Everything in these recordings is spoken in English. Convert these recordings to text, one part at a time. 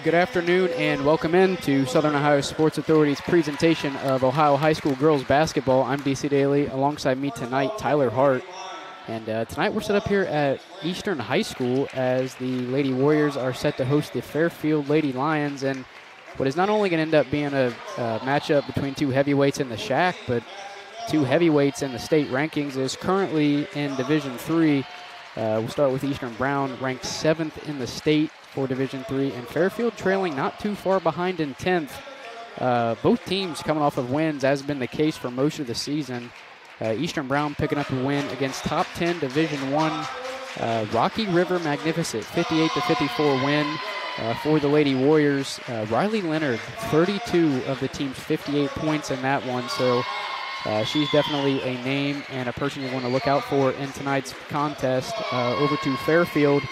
Good afternoon and welcome into Southern Ohio Sports Authority's presentation of Ohio High School girls basketball. I'm DC Daly. Alongside me tonight, Tyler Hart. And tonight we're set up here at Eastern High School as the Lady Warriors are set to host the Fairfield Lady Lions. And what is not only going to end up being a matchup between two heavyweights in the SHAC, but two heavyweights in the state rankings is currently in Division III. We'll start with Eastern Brown, ranked 7th in the state for Division III, and Fairfield trailing not too far behind in 10th. Both teams coming off of wins, as has been the case for most of the season. Eastern Brown picking up a win against top 10 Division I Rocky River Magnificent, 58-54 win for the Lady Warriors. Riley Leonard, 32 of the team's 58 points in that one, so she's definitely a name and a person you want to look out for in tonight's contest. Over to Fairfield,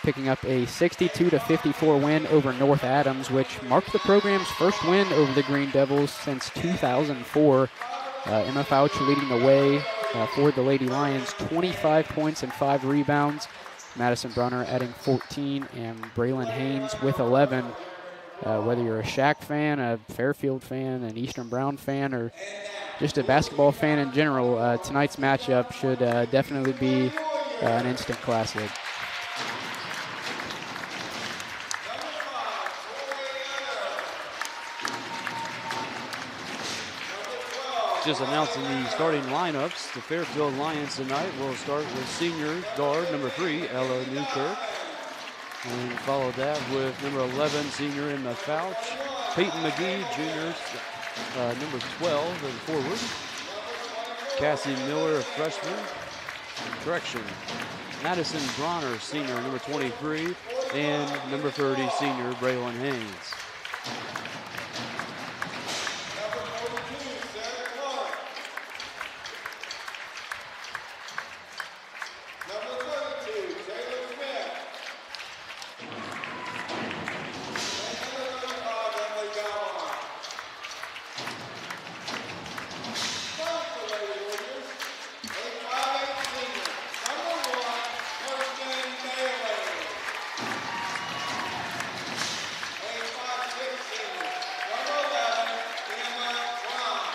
picking up a 62-54 win over North Adams, which marked the program's first win over the Green Devils since 2004. Emma Fouch leading the way for the Lady Lions, 25 points and 5 rebounds. Madison Brunner adding 14, and Braylon Haynes with 11. Whether you're a SHAC fan, a Fairfield fan, an Eastern Brown fan, or just a basketball fan in general, tonight's matchup should definitely be an instant classic. Just announcing the starting lineups. The Fairfield Lions tonight will start with senior guard number 3, Ella Newkirk. And follow that with number 11, senior Emma Fouch. Peyton McGee, junior, number 12, and forward. Cassie Miller, a freshman. Correction. Madison Bronner, senior, number 23. And number 30, senior Braylon Haynes.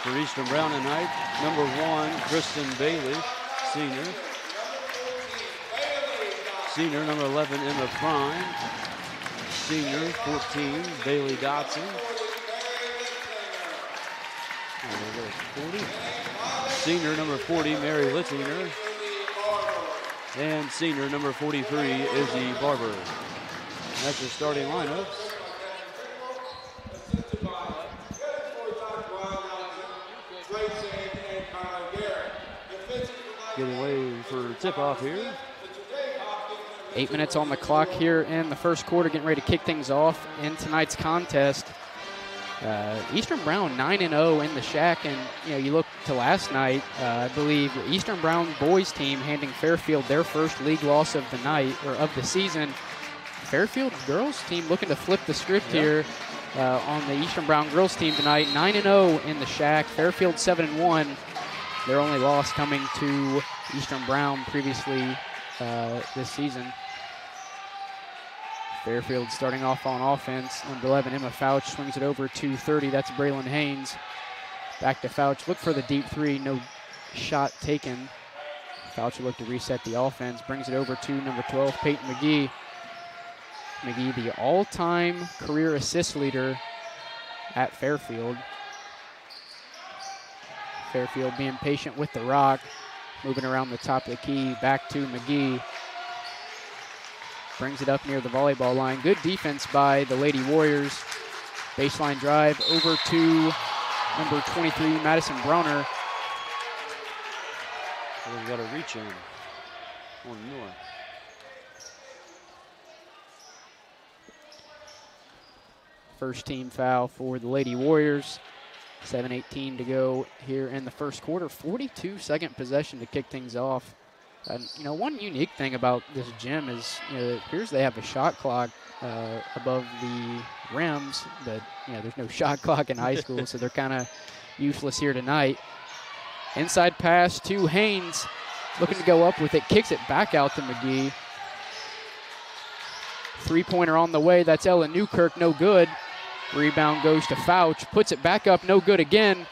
For Eastern Brown tonight, number 1, Kristen Bailey, senior. Senior, number 11, Emma Prime. Senior, 14, Bailey Dotson. 40. Senior, number 40, Mary Littinger. And senior, number 43, Izzy Barber. That's the starting lineups. Getting ready for tip-off here. 8 minutes on the clock here in the first quarter, getting ready to kick things off in tonight's contest. Eastern Brown 9-0 in the SHAC, and you look to last night, I believe Eastern Brown boys team handing Fairfield their first league loss of the night, or of the season. Fairfield girls team looking to flip the script here on the Eastern Brown girls team tonight. 9-0 in the SHAC, Fairfield 7-1. Their only loss coming to Eastern Brown previously this season. Fairfield starting off on offense. Number 11, Emma Fouch, swings it over to 30. That's Braylon Haynes. Back to Fouch. Look for the deep three. No shot taken. Fouch will look to reset the offense. Brings it over to number 12, Peyton McGee. McGee, the all-time career assist leader at Fairfield. Fairfield being patient with the rock, moving around the top of the key, back to McGee. Brings it up near the volleyball line. Good defense by the Lady Warriors. Baseline drive over to number 23, Madison Brunner. We've got a reach in on Miller. First team foul for the Lady Warriors. 7:18 to go here in the first quarter. 42-second possession to kick things off. One unique thing about this gym is, it appears they have a shot clock above the rims, but, there's no shot clock in high school, so they're kind of useless here tonight. Inside pass to Haynes, looking to go up with it, kicks it back out to McGee. Three-pointer on the way. That's Ella Newkirk, no good. Rebound goes to Fouch. Puts it back up, no good again.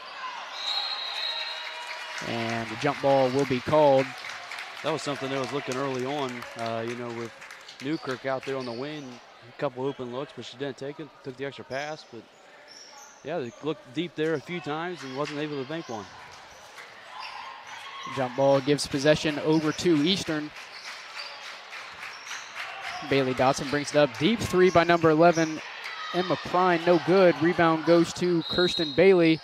And the jump ball will be called. That was something that was looking early on, with Newkirk out there on the wing. A couple open looks, but she didn't take it. Took the extra pass, but yeah, they looked deep there a few times and wasn't able to make one. Jump ball gives possession over to Eastern. Bailey Dotson brings it up. Deep three by number 11, Emma Prine, no good. Rebound goes to Kirsten Bailey.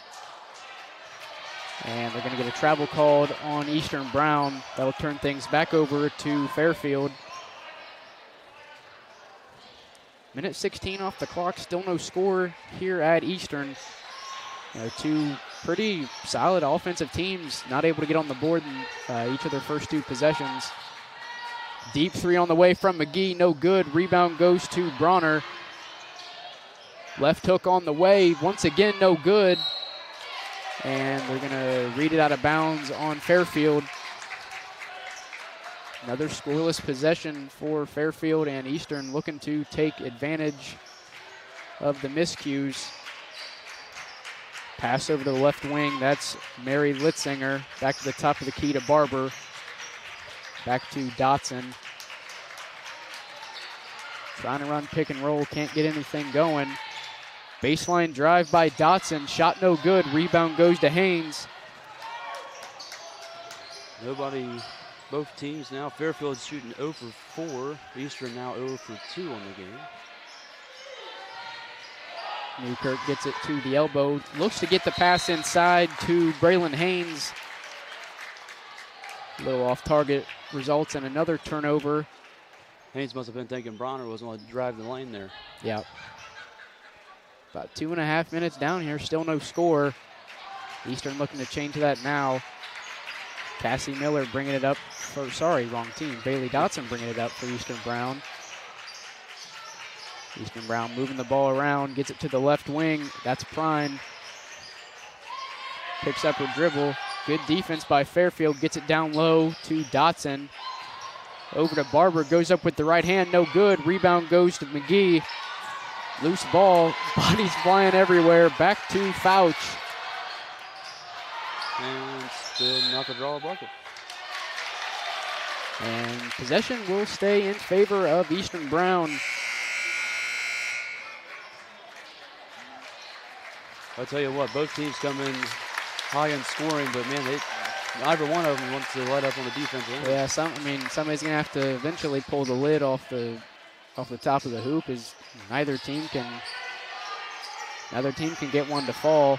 And they're going to get a travel called on Eastern Brown. That will turn things back over to Fairfield. Minute 16 off the clock, still no score here at Eastern. Two pretty solid offensive teams not able to get on the board in each of their first two possessions. Deep three on the way from McGee, no good. Rebound goes to Bronner. Left hook on the way, once again no good. And they're gonna read it out of bounds on Fairfield. Another scoreless possession for Fairfield, and Eastern looking to take advantage of the miscues. Pass over to the left wing, that's Mary Litzinger. Back to the top of the key to Barber. Back to Dotson. Trying to run pick and roll, can't get anything going. Baseline drive by Dotson, shot no good. Rebound goes to Haynes. Both teams now. Fairfield's shooting 0 for 4. Eastern now 0 for 2 on the game. Newkirk gets it to the elbow. Looks to get the pass inside to Braylon Haynes. A little off target, results in another turnover. Haynes must have been thinking Bronner was going to drive the lane there. Yeah. About 2.5 minutes down here, still no score. Eastern looking to change that now. Cassie Miller bringing it up wrong team. Bailey Dotson bringing it up for Eastern Brown. Eastern Brown moving the ball around, gets it to the left wing. That's Prine. Picks up her dribble. Good defense by Fairfield, gets it down low to Dotson. Over to Barber, goes up with the right hand, no good. Rebound goes to McGee. Loose ball, bodies flying everywhere. Back to Fouch. And still not to draw a bucket. And possession will stay in favor of Eastern Brown. I'll tell you what, both teams come in high in scoring, but man, neither one of them wants to let up on the defensive end. Yeah, somebody's gonna have to eventually pull the lid off the top of the hoop. As neither team can get one to fall.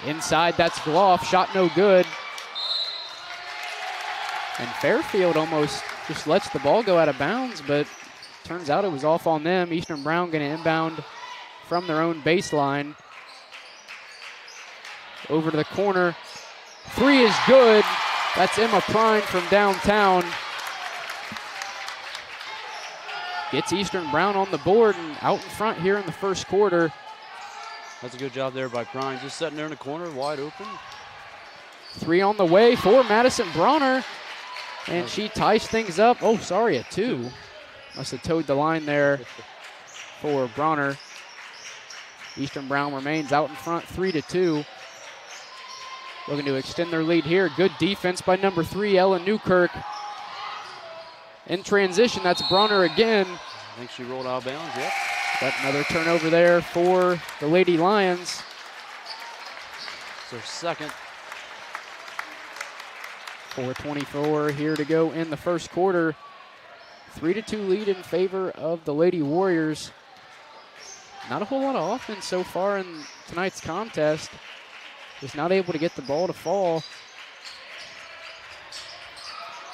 Inside, that's Gloff, shot no good. And Fairfield almost just lets the ball go out of bounds, but turns out it was off on them. Eastern Brown gonna inbound from their own baseline. Over to the corner. Three is good. That's Emma Prine from downtown. Gets Eastern Brown on the board and out in front here in the first quarter. That's a good job there by Prine. Just sitting there in the corner, wide open. Three on the way for Madison Bronner. And she ties things up. Oh, sorry, a two. Must have towed the line there for Bronner. Eastern Brown remains out in front, 3-2. Looking to extend their lead here. Good defense by number 3, Ellen Newkirk. In transition, that's Bronner again. I think she rolled out of bounds, yep. Got another turnover there for the Lady Lions. It's their second. 4:24 here to go in the first quarter. 3-2 lead in favor of the Lady Warriors. Not a whole lot of offense so far in tonight's contest. Just not able to get the ball to fall.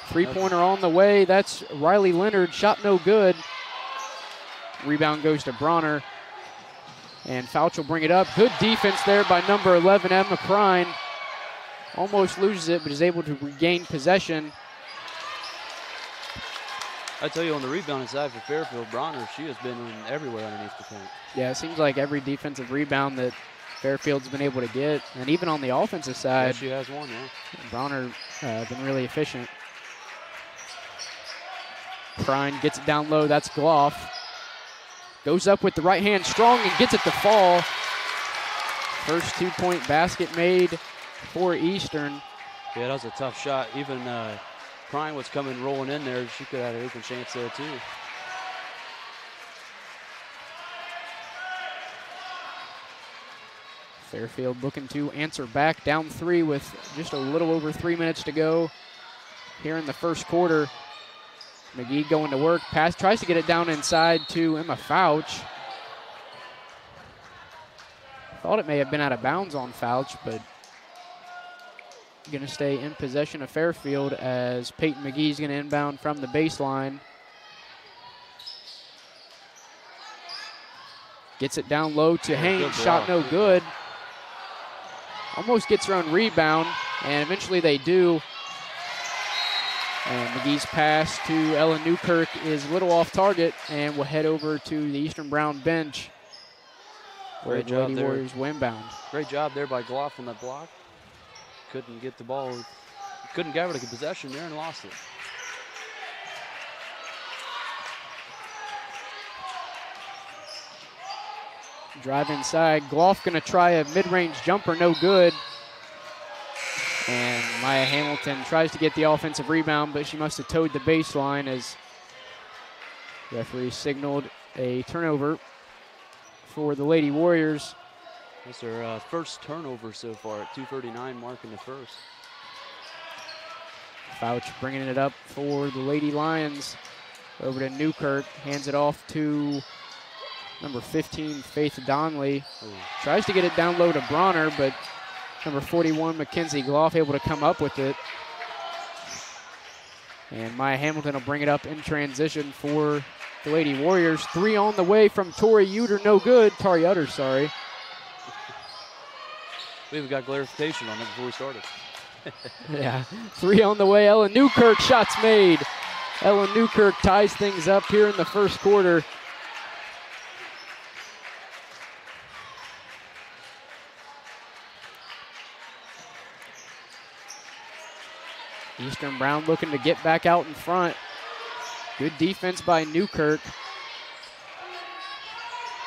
Three-pointer on the way. That's Riley Leonard. Shot no good. Rebound goes to Bronner. And Fouch will bring it up. Good defense there by number 11, Emma Prine. Almost loses it, but is able to regain possession. I tell you, on the rebounding side for Fairfield, Bronner, she has been everywhere underneath the paint. Yeah, it seems like every defensive rebound that Fairfield's been able to get, and even on the offensive side, yeah, she has one, yeah. Bronner been really efficient. Prine gets it down low. That's Gloff. Goes up with the right hand strong and gets it to fall. First 2-point basket made for Eastern. Yeah, that was a tough shot. Even Prine was coming rolling in there. She could have had an open chance there too. Fairfield looking to answer back, down 3 with just a little over 3 minutes to go here in the first quarter. McGee going to work, pass, tries to get it down inside to Emma Fouch. Thought it may have been out of bounds on Fouch, but going to stay in possession of Fairfield as Peyton McGee's going to inbound from the baseline. Gets it down low to Haynes, shot no good. Almost gets her own rebound, and eventually they do. And McGee's pass to Ella Newkirk is a little off target and will head over to the Eastern Brown bench where the Lady Warriors will inbound. Great job there by Gloff on that block. Couldn't get the ball, couldn't gather the possession there and lost it. Drive inside. Gloff going to try a mid-range jumper, no good. And Maya Hamilton tries to get the offensive rebound, but she must have towed the baseline as referee signaled a turnover for the Lady Warriors. That's their first turnover so far at 2:39 mark in the first. Fouch bringing it up for the Lady Lions. Over to Newkirk, hands it off to number 15, Faith Donnelly. Tries to get it down low to Bronner, but number 41, Mackenzie Gloff, able to come up with it. And Maya Hamilton will bring it up in transition for the Lady Warriors. 3 on the way from Tori Utter, no good. Tari Utter, sorry. We even got clarification on it before we started. Yeah, 3 on the way. Ella Newkirk, shots made. Ella Newkirk ties things up here in the first quarter. Eastern Brown looking to get back out in front. Good defense by Newkirk.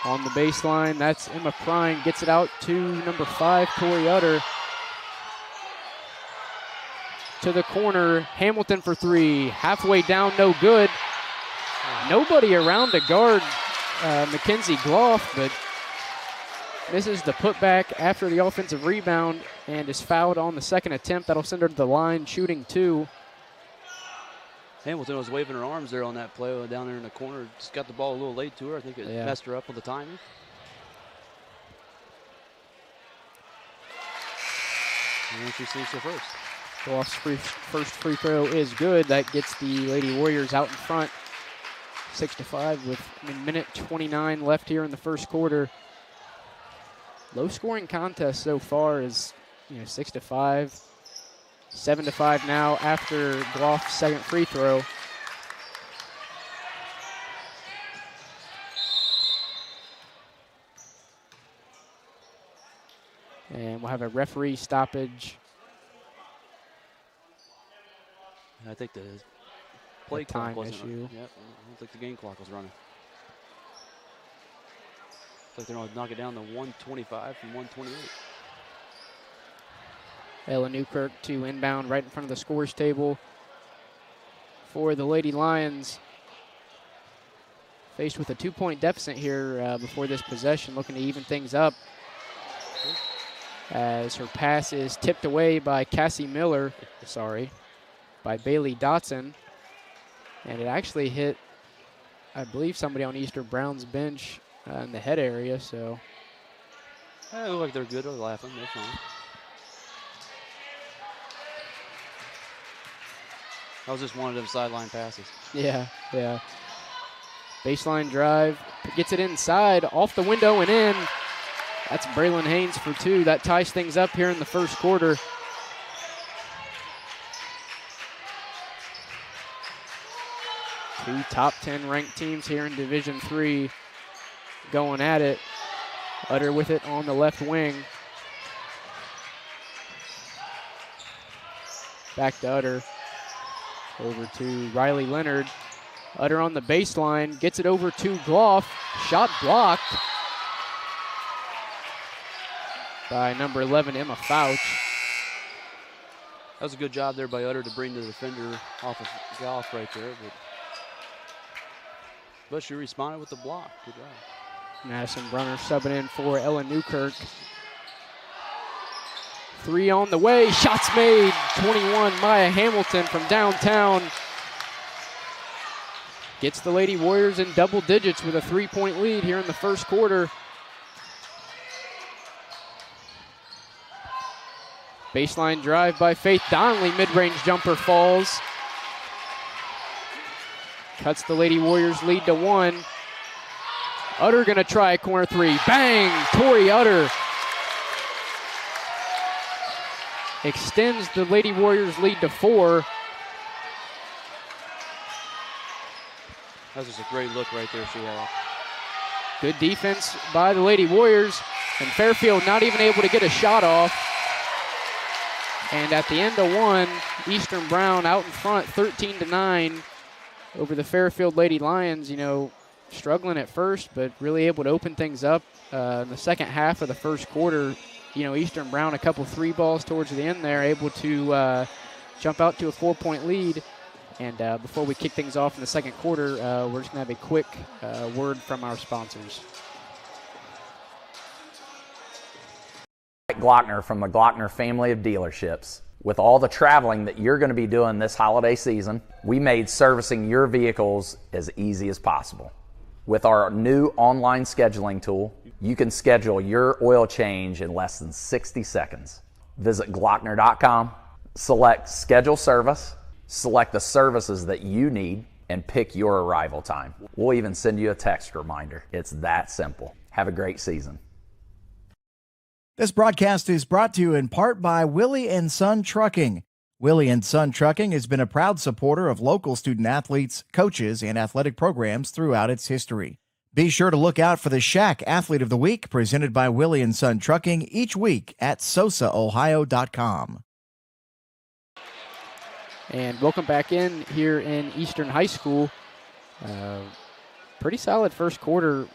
On the baseline, that's Emma Prine. Gets it out to number 5, Tori Utter. To the corner, Hamilton for 3. Halfway down, no good. Nobody around to guard Mackenzie Gloff, but misses the putback after the offensive rebound and is fouled on the second attempt. That'll send her to the line, shooting 2. Hamilton was waving her arms there on that play down there in the corner. Just got the ball a little late to her. I think it messed her up with the timing. And she sinks her first. Gloff's first free throw is good. That gets the Lady Warriors out in front, 6-5 with a minute 29 left here in the first quarter. Low scoring contest so far is 6-5, 7-5 now after Gloff's second free throw. And we'll have a referee stoppage. I think the play clock wasn't issue. Yep, I don't think the game clock was running. Looks like they're going to knock it down to 125 from 128. Ella Newkirk to inbound right in front of the scores table for the Lady Lions. Faced with a 2-point deficit here before this possession, looking to even things up. As her pass is tipped away by Cassie Miller, by Bailey Dotson. And it actually hit, I believe, somebody on Eastern Brown's bench in the head area, so. They look like they're good. They're laughing. They're fine. That was just one of them sideline passes. Yeah. Baseline drive, gets it inside, off the window and in. That's Braylon Haynes for 2. That ties things up here in the first quarter. Two top 10 ranked teams here in Division III going at it. Utter with it on the left wing. Back to Utter. Over to Riley Leonard. Utter on the baseline, gets it over to Gloff. Shot blocked by number 11, Emma Fouch. That was a good job there by Utter to bring the defender off of Gloff right there. But she responded with the block. Good job. Madison Brunner subbing in for Ella Newkirk. 3 on the way, shots made. 21, Maya Hamilton from downtown. Gets the Lady Warriors in double digits with a 3-point lead here in the first quarter. Baseline drive by Faith Donnelly, mid-range jumper falls. Cuts the Lady Warriors lead to 1. Utter gonna try a corner 3. Bang! Tori Utter extends the Lady Warriors lead to 4. That was just a great look right there she had. Good defense by the Lady Warriors, and Fairfield not even able to get a shot off. And at the end of 1, Eastern Brown out in front, 13-9 over the Fairfield Lady Lions. You know, struggling at first, but really able to open things up in the second half of the first quarter. You know, Eastern Brown a couple 3 balls towards the end there, able to jump out to a 4-point lead. And before we kick things off in the second quarter, we're just going to have a quick word from our sponsors. Glockner from the Glockner family of dealerships. With all the traveling that you're going to be doing this holiday season, we made servicing your vehicles as easy as possible. With our new online scheduling tool, you can schedule your oil change in less than 60 seconds. Visit Glockner.com, select Schedule Service, select the services that you need, and pick your arrival time. We'll even send you a text reminder. It's that simple. Have a great season. This broadcast is brought to you in part by Willie & Son Trucking. Willie & Son Trucking has been a proud supporter of local student athletes, coaches, and athletic programs throughout its history. Be sure to look out for the Shack Athlete of the Week presented by Willie & Son Trucking each week at SOSAOhio.com. And welcome back in here in Eastern High School. Pretty solid first quarter.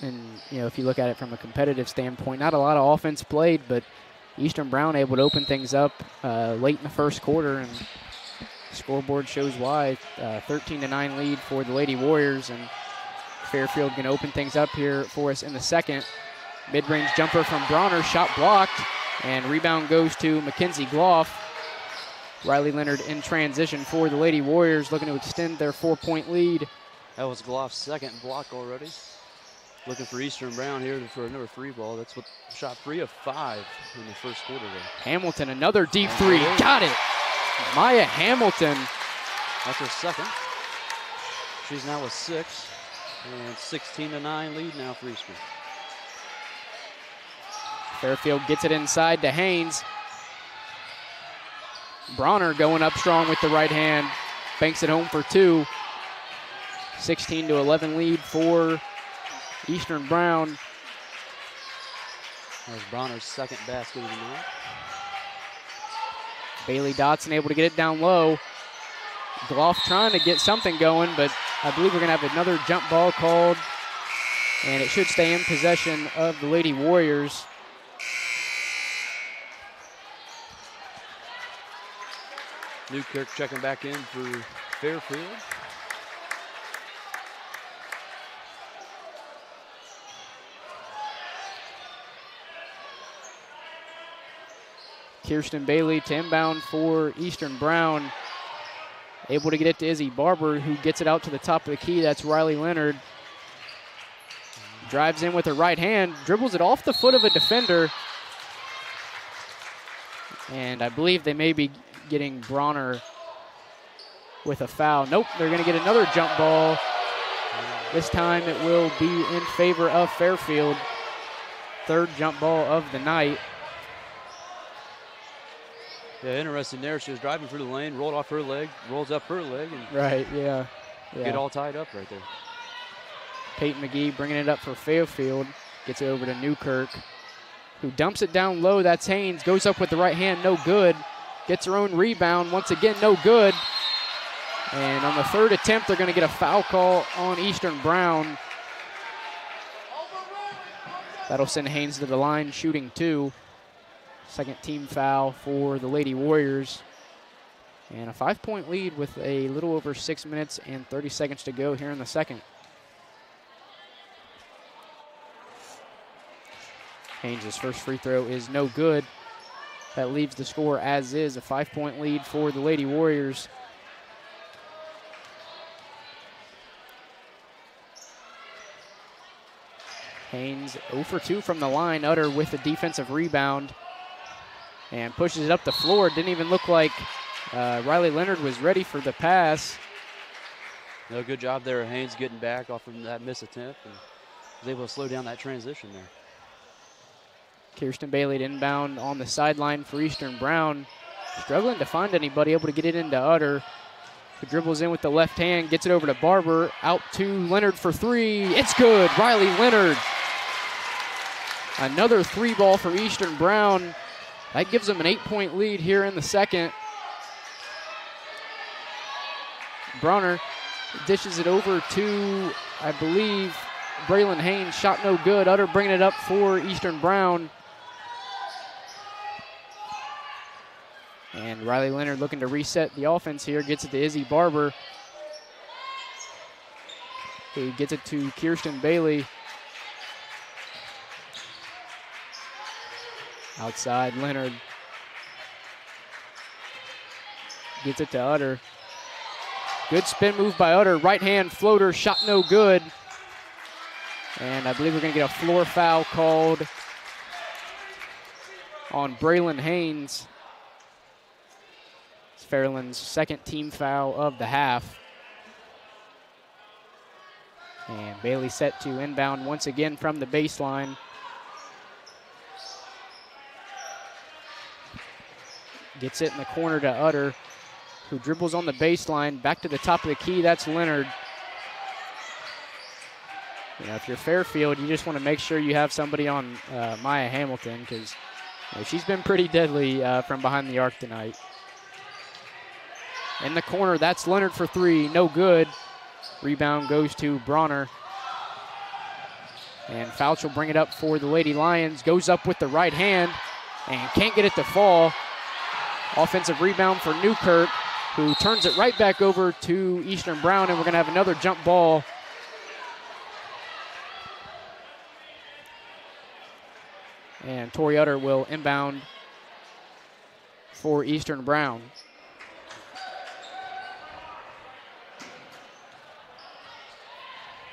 And, you know, if you look at it from a competitive standpoint, not a lot of offense played, but Eastern Brown able to open things up late in the first quarter, and the scoreboard shows why. 13-9 lead for the Lady Warriors, and Fairfield going to open things up here for us in the second. Mid-range jumper from Bronner, shot blocked, and rebound goes to Mackenzie Gloff. Riley Leonard in transition for the Lady Warriors, looking to extend their 4-point lead. That was Gloff's second block already. Looking for Eastern Brown here for another 3 ball. That's what shot 3 of 5 in the first quarter there. Hamilton, another deep 3. Got it. Maya Hamilton. That's her second. She's now with 6. And 16-9 lead now for Eastern. Fairfield gets it inside to Haynes. Bronner going up strong with the right hand. Banks it home for 2. 16-11 lead for Eastern Brown. That was Bronner's second basket of the night. Bailey Dotson able to get it down low. Gloff trying to get something going, but I believe we're going to have another jump ball called, and it should stay in possession of the Lady Warriors. Newkirk checking back in for Fairfield. Kirsten Bailey to inbound for Eastern Brown. Able to get it to Izzy Barber, who gets it out to the top of the key. That's Riley Leonard. Drives in with her right hand, dribbles it off the foot of a defender. And I believe they may be getting Bronner with a foul. Nope, they're going to get another jump ball. This time it will be in favor of Fairfield. Third jump ball of the night. Yeah, interesting there. She was driving through the lane, rolled off her leg, rolls up her leg, and right, yeah. get all tied up right there. Peyton McGee bringing it up for Fairfield. Gets it over to Newkirk, who dumps it down low. That's Haynes. Goes up with the right hand, no good. Gets her own rebound. Once again, no good. And on the third attempt, they're going to get a foul call on Eastern Brown. That'll send Haynes to the line, shooting 2. Second team foul for the Lady Warriors. And a 5-point lead with a little over 6 minutes and 30 seconds to go here in the second. Haynes' first free throw is no good. That leaves the score as is, a 5-point lead for the Lady Warriors. Haynes 0 for 2 from the line. Utter with the defensive rebound and pushes it up the floor. Didn't even look like Riley Leonard was ready for the pass. No, good job there, Haynes getting back off of that miss attempt and was able to slow down that transition there. Kirsten Bailey to inbound on the sideline for Eastern Brown. Struggling to find anybody, able to get it into Utter, who dribbles in with the left hand, gets it over to Barber, out to Leonard for 3. It's good, Riley Leonard. Another 3 ball for Eastern Brown. That gives them an 8-point lead here in the second. Bronner dishes it over to, I believe, Braylon Haynes. Shot no good. Utter bringing it up for Eastern Brown. And Riley Leonard looking to reset the offense here. Gets it to Izzy Barber, who gets it to Kirsten Bailey. Outside, Leonard gets it to Utter. Good spin move by Utter. Right hand floater, shot no good. And I believe we're going to get a floor foul called on Braylon Haynes. It's Fairland's second team foul of the half. And Bailey set to inbound once again from the baseline. Gets it in the corner to Utter, who dribbles on the baseline, back to the top of the key. That's Leonard. You know, if you're Fairfield, you just want to make sure you have somebody on Maya Hamilton, because she's been pretty deadly from behind the arc tonight. In the corner, that's Leonard for 3, no good. Rebound goes to Bronner. And Fouch will bring it up for the Lady Lions. Goes up with the right hand and can't get it to fall. Offensive rebound for Newkirk, who turns it right back over to Eastern Brown, and we're going to have another jump ball. And Tori Utter will inbound for Eastern Brown.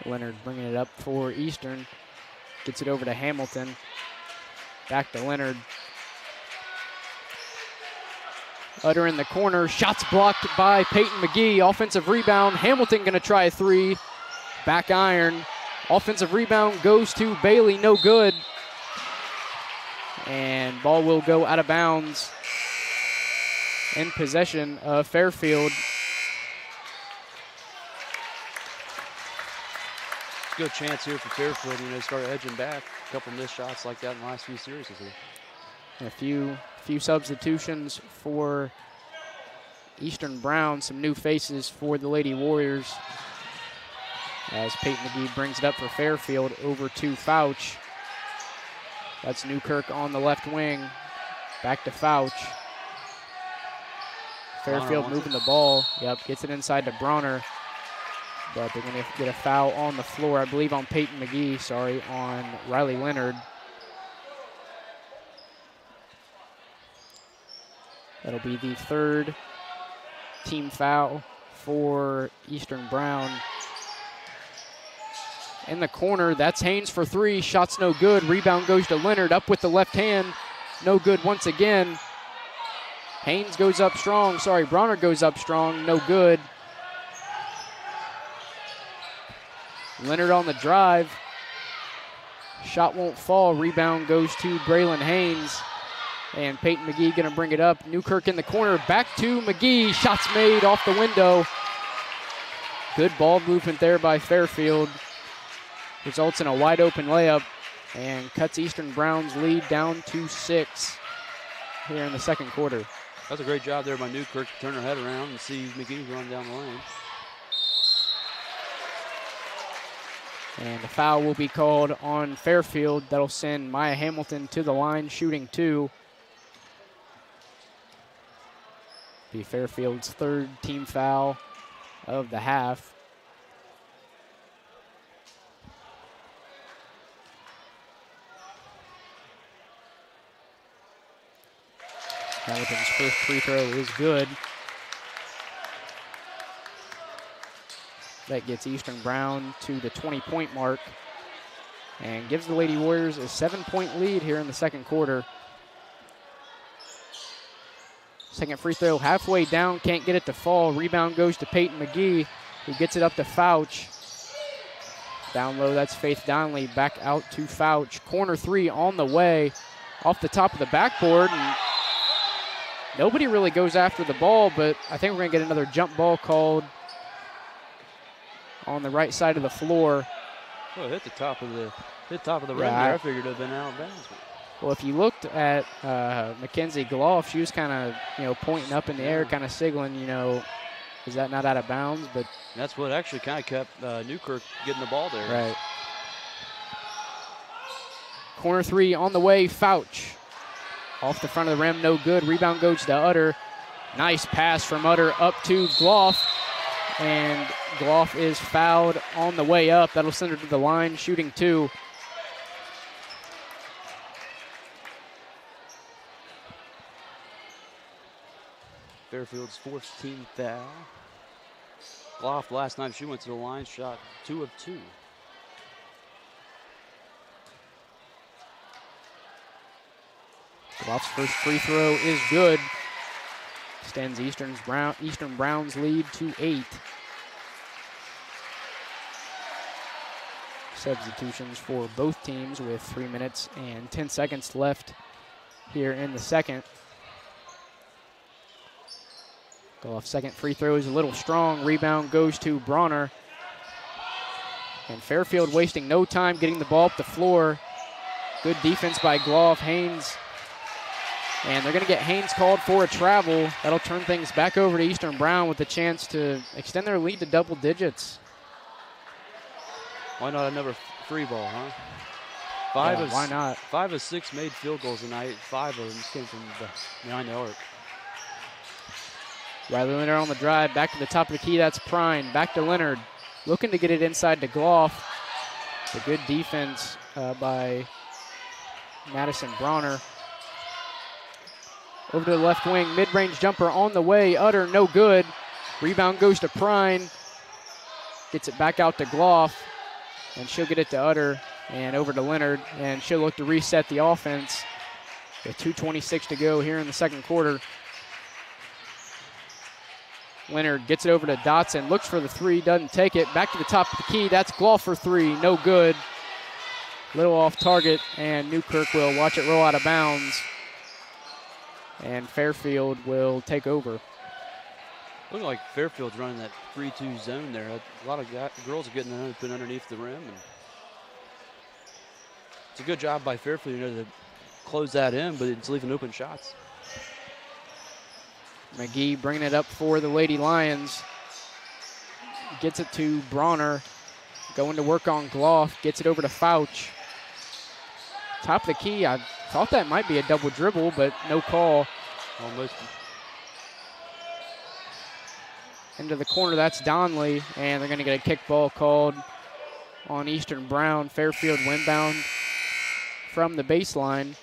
Leonard bringing it up for Eastern. Gets it over to Hamilton. Back to Leonard. Utter in the corner. Shots blocked by Peyton McGee. Offensive rebound. Hamilton going to try a 3. Back iron. Offensive rebound goes to Bailey. No good. And ball will go out of bounds in possession of Fairfield. Good chance here for Fairfield, start edging back. A couple missed shots like that in the last few series here. And a few substitutions for Eastern Brown. Some new faces for the Lady Warriors, as Peyton McGee brings it up for Fairfield over to Fouch. That's Newkirk on the left wing. Back to Fouch. Fairfield moving the ball. Yep, gets it inside to Bronner. But they're going to get a foul on the floor, I believe on Peyton McGee, on Riley Leonard. That'll be the third team foul for Eastern Brown. In the corner, that's Haynes for 3. Shot's no good. Rebound goes to Leonard. Up with the left hand. No good once again. Haynes goes up strong. Bronner goes up strong. No good. Leonard on the drive. Shot won't fall. Rebound goes to Braylon Haynes. And Peyton McGee going to bring it up. Newkirk in the corner. Back to McGee. Shots made off the window. Good ball movement there by Fairfield. Results in a wide open layup and cuts Eastern Brown's lead down to 6 here in the second quarter. That's a great job there by Newkirk to turn her head around and see McGee run down the lane. And a foul will be called on Fairfield. That'll send Maya Hamilton to the line, shooting 2. Be Fairfield's 3rd team foul of the half. Hamilton's first free throw is good. That gets Eastern Brown to the 20-point mark and gives the Lady Warriors a 7-point lead here in the second quarter. Second free throw halfway down, can't get it to fall. Rebound goes to Peyton McGee, who gets it up to Fouch. Down low, that's Faith Donnelly. Back out to Fouch. Corner 3 on the way, off the top of the backboard. And nobody really goes after the ball, but I think we're going to get another jump ball called on the right side of the floor. Well, hit the top of the rim there. I figured it would have been out of bounds. Well, if you looked at Mackenzie Gloff, she was kind of, pointing up in the air, kind of signaling, is that not out of bounds? But that's what actually kind of kept Newkirk getting the ball there. Right. Corner 3 on the way, Fouch. Off the front of the rim, no good. Rebound goes to Utter. Nice pass from Utter up to Gloff. And Gloff is fouled on the way up. That'll send her to the line, shooting 2. Fairfield's 4th team foul. Gloff, last time she went to the line, shot 2 of 2. Gloff's first free throw is good. Extends Eastern Brown's lead to 8. Substitutions for both teams with 3 minutes and 10 seconds left here in the second. Gloff's second free throw is a little strong. Rebound goes to Bronner. And Fairfield wasting no time getting the ball up the floor. Good defense by Gloff. Haynes. And they're going to get Haynes called for a travel. That'll turn things back over to Eastern Brown with a chance to extend their lead to double digits. Why not another free ball, huh? Why not? 5 of 6 made field goals tonight. 5 of them came from behind the arc. Riley Leonard on the drive, back to the top of the key, that's Prine. Back to Leonard, looking to get it inside to Gloff. The good defense by Madison Bronner. Over to the left wing, mid-range jumper on the way, Utter, no good. Rebound goes to Prine. Gets it back out to Gloff, and she'll get it to Utter and over to Leonard, and she'll look to reset the offense with 2:26 to go here in the second quarter. Leonard gets it over to Dotson, looks for the 3, doesn't take it. Back to the top of the key, that's Gloff for 3, no good. Little off target, and Newkirk will watch it roll out of bounds. And Fairfield will take over. Looking like Fairfield's running that 3-2 zone there. A lot of girls are getting open underneath the rim. And it's a good job by Fairfield to close that in, but it's leaving open shots. McGee bringing it up for the Lady Lions. Gets it to Bronner. Going to work on Gloff. Gets it over to Fouch. Top of the key. I thought that might be a double dribble, but no call. Almost. Into the corner, that's Donnelly, and they're going to get a kick ball called on Eastern Brown. Fairfield windbound from the baseline.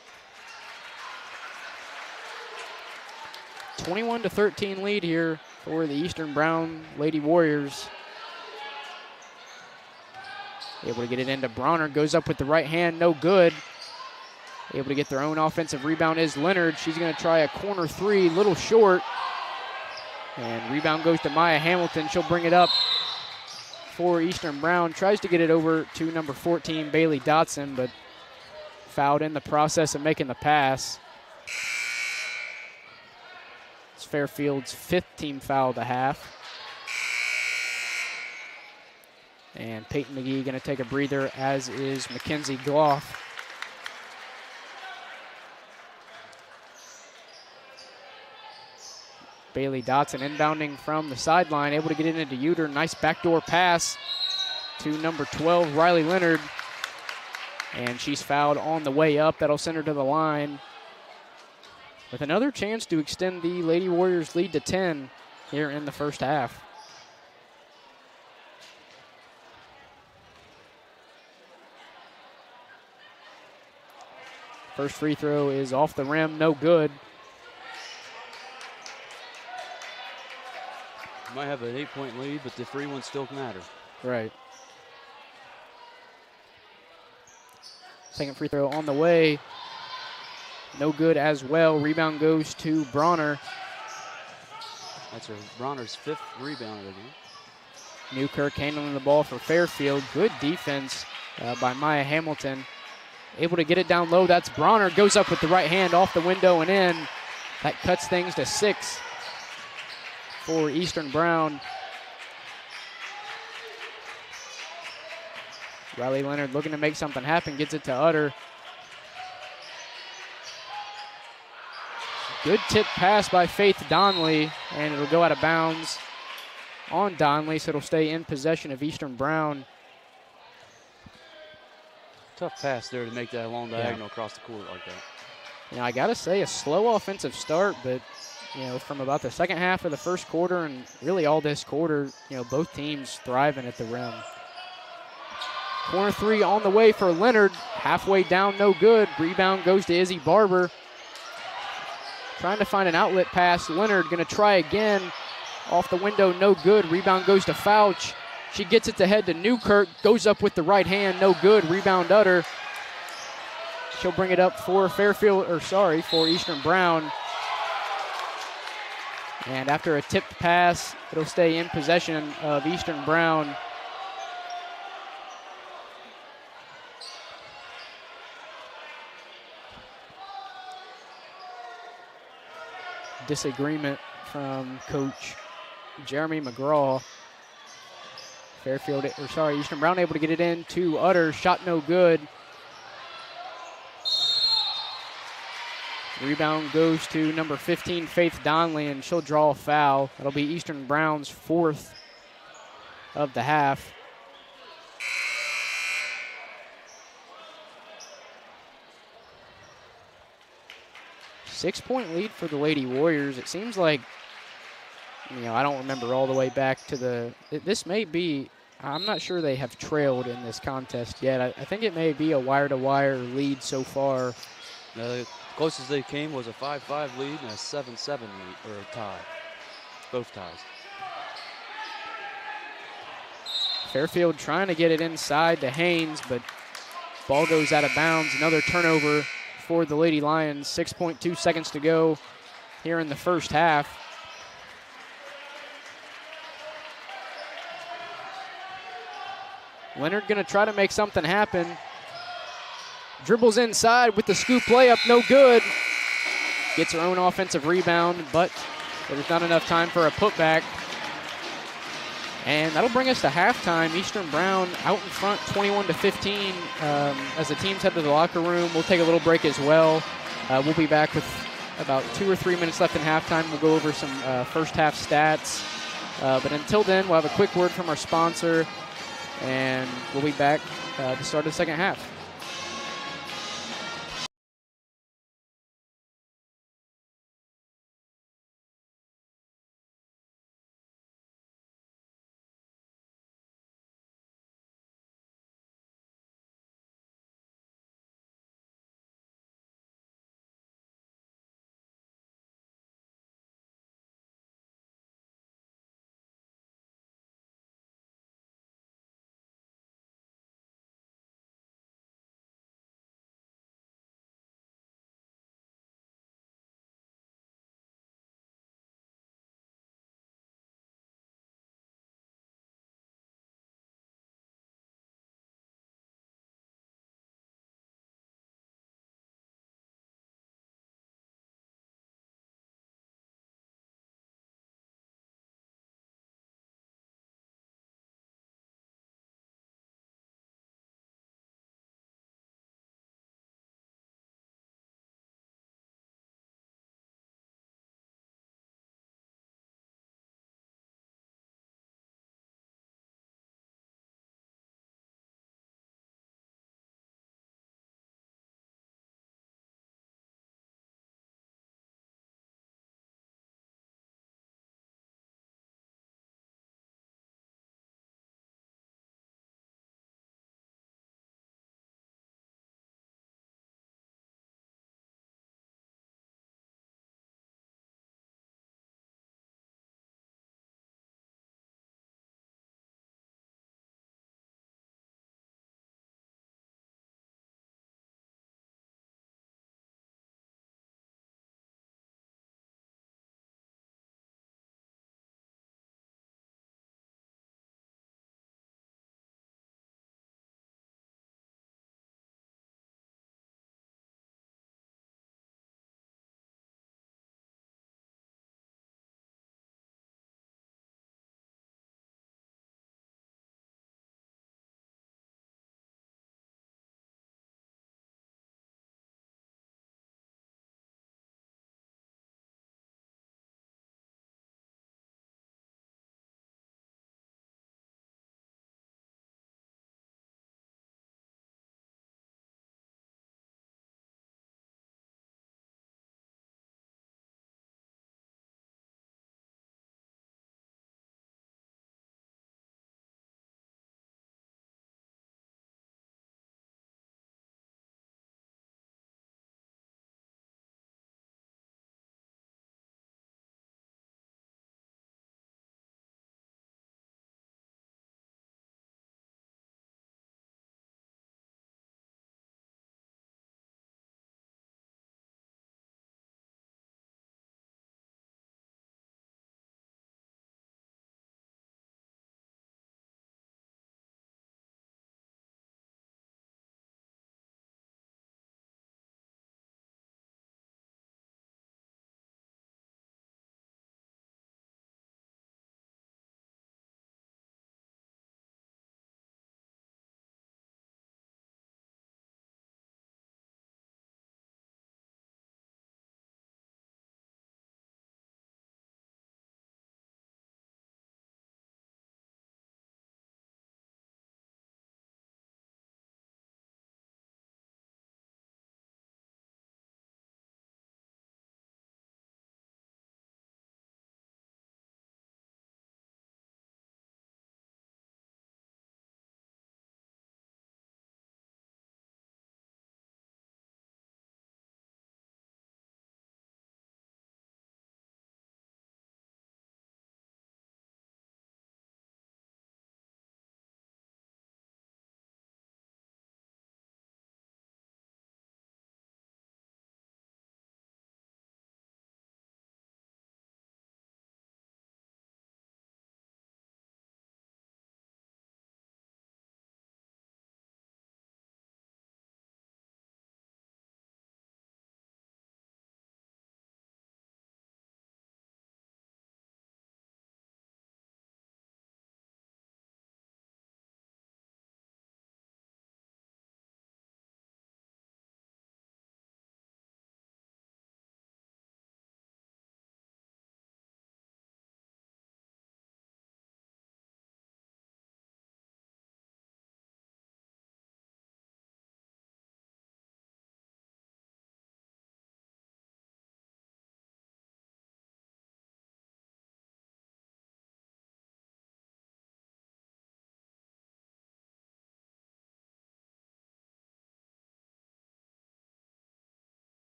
21-13 lead here for the Eastern Brown Lady Warriors. Able to get it into Bronner, goes up with the right hand, no good. Able to get their own offensive rebound is Leonard. She's going to try a corner 3, little short. And rebound goes to Maya Hamilton. She'll bring it up for Eastern Brown. Tries to get it over to number 14, Bailey Dotson, but fouled in the process of making the pass. It's Fairfield's 5th team foul of the half. And Peyton McGee going to take a breather, as is Mackenzie Gloff. Bailey Dotson inbounding from the sideline, able to get it into Uter. Nice backdoor pass to number 12, Riley Leonard. And she's fouled on the way up. That'll send her to the line with another chance to extend the Lady Warriors lead to 10 here in the first half. First free throw is off the rim, no good. Might have an 8-point lead, but the free ones still matter. Right. Second free throw on the way. No good as well. Rebound goes to Bronner. That's Bronner's 5th rebound of the game. Newkirk handling the ball for Fairfield. Good defense by Maya Hamilton. Able to get it down low. That's Bronner. Goes up with the right hand off the window and in. That cuts things to 6 for Eastern Brown. Riley Leonard looking to make something happen. Gets it to Utter. Good tip pass by Faith Donley, and it'll go out of bounds on Donley, so it'll stay in possession of Eastern Brown. Tough pass there to make that long diagonal across the court like that. You know, I got to say, a slow offensive start, but, you know, from about the second half of the first quarter and really all this quarter, you know, both teams thriving at the rim. Corner three on the way for Leonard. Halfway down, no good. Rebound goes to Izzy Barber. Trying to find an outlet pass. Leonard going to try again. Off the window, no good. Rebound goes to Fouch. She gets it to head to Newkirk. Goes up with the right hand, no good. Rebound Utter. She'll bring it up for for Eastern Brown. And after a tipped pass, it'll stay in possession of Eastern Brown. Disagreement from Coach Jeremy McGraw. Eastern Brown able to get it in to Utter. Shot no good. Rebound goes to number 15, Faith Donley, and she'll draw a foul. That'll be Eastern Brown's 4th of the half. Six-point lead for the Lady Warriors. It seems like, you know, I don't remember all the way back to this may be, I'm not sure they have trailed in this contest yet. I think it may be a wire-to-wire lead so far. The closest they came was a 5-5 lead and a 7-7 lead, or a tie. Both ties. Fairfield trying to get it inside to Haynes, but ball goes out of bounds. Another turnover for the Lady Lions. 6.2 seconds to go here in the first half. Leonard going to try to make something happen. Dribbles inside with the scoop layup, no good. Gets her own offensive rebound, but there's not enough time for a putback. And that'll bring us to halftime. Eastern Brown out in front 21-15 as the teams head to the locker room. We'll take a little break as well. We'll be back with about 2 or 3 minutes left in halftime. We'll go over some first half stats. But until then, we'll have a quick word from our sponsor, and we'll be back to start the second half.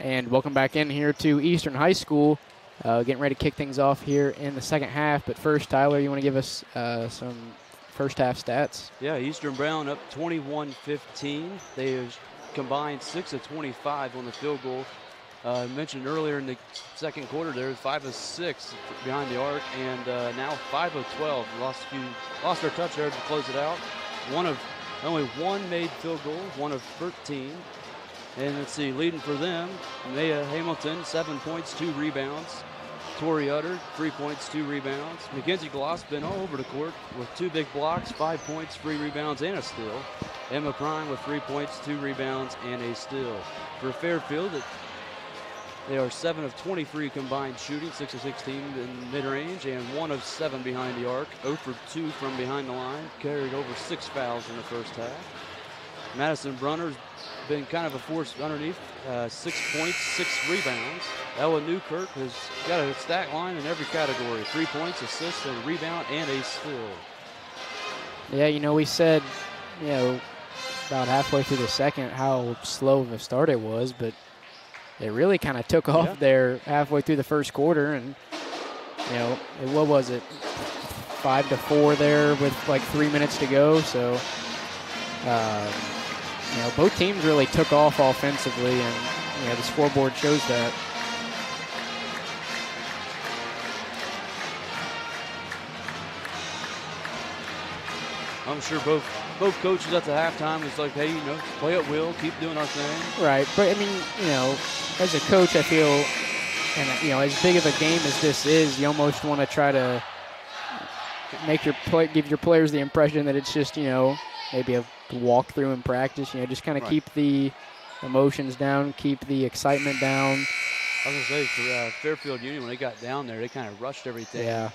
And welcome back in here to Eastern High School. Getting ready to kick things off here in the second half. But first, Tyler, you want to give us some first half stats? Yeah, Eastern Brown up 21-15. They have combined 6 of 25 on the field goal. I mentioned earlier in the second quarter, they were 5 of 6 behind the arc, and now 5 of 12. Lost their touch there to close it out. Only one made field goal, 1 of 13. And let's see, leading for them, Maya Hamilton, 7 points, 2 rebounds. Tori Utter, 3 points, 2 rebounds. Mackenzie Gloss been all over the court with 2 big blocks, 5 points, 3 rebounds, and a steal. Emma Prime with 3 points, 2 rebounds, and a steal. For Fairfield, they are 7 of 23 combined shooting, 6 of 16 in mid-range, and 1 of 7 behind the arc. 0 for 2 from behind the line, carried over 6 fouls in the first half. Madison Brunner's been kind of a force underneath, 6 points, 6 rebounds. Ella Newkirk has got a stat line in every category, 3 points, assists, a rebound, and a steal. Yeah, we said, about halfway through the second how slow of a start it was, but it really kind of took off there halfway through the first quarter. And, what was it, 5-4 there with like 3 minutes to go. So, both teams really took off offensively, and the scoreboard shows that. I'm sure both coaches at the halftime was like, hey, play at will, keep doing our thing. Right, but I mean, as a coach, I feel, and as big of a game as this is, you almost want to try to give your players the impression that it's just maybe a walkthrough in practice. Just kind of keep the emotions down, keep the excitement down. I was going to say, for Fairfield Union, when they got down there, they kind of rushed everything. Yeah.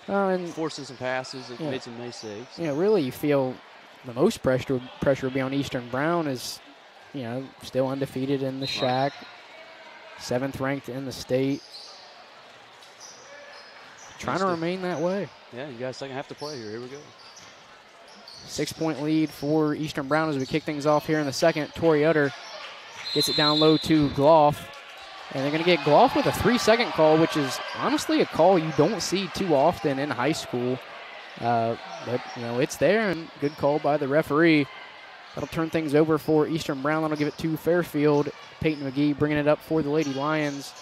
And, forcing some passes, it made some nice saves. Really you feel the most pressure would be on Eastern Brown is, still undefeated in the SHAC, 7th ranked in the state. Trying to remain that way. Yeah, you got a second half to play here. Here we go. 6-point lead for Eastern Brown as we kick things off here in the second. Tori Utter gets it down low to Gloff. And they're going to get Gloff with a 3-second call, which is honestly a call you don't see too often in high school. But, it's there, and good call by the referee. That'll turn things over for Eastern Brown. That'll give it to Fairfield. Peyton McGee bringing it up for the Lady Lions.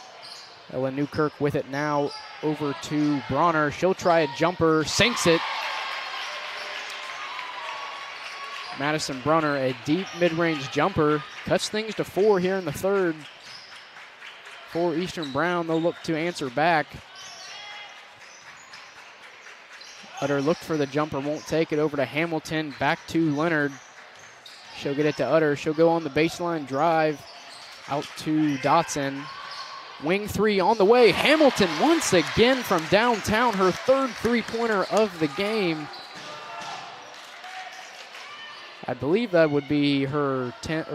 Ella Newkirk with it now over to Bronner. She'll try a jumper, sinks it. Madison Brunner, a deep mid-range jumper, cuts things to 4 here in the third. For Eastern Brown, they'll look to answer back. Utter looked for the jumper, won't take it, over to Hamilton, back to Leonard. She'll get it to Utter. She'll go on the baseline drive out to Dotson. Wing 3 on the way. Hamilton once again from downtown, her 3rd three-pointer of the game. I believe that would be her 9th,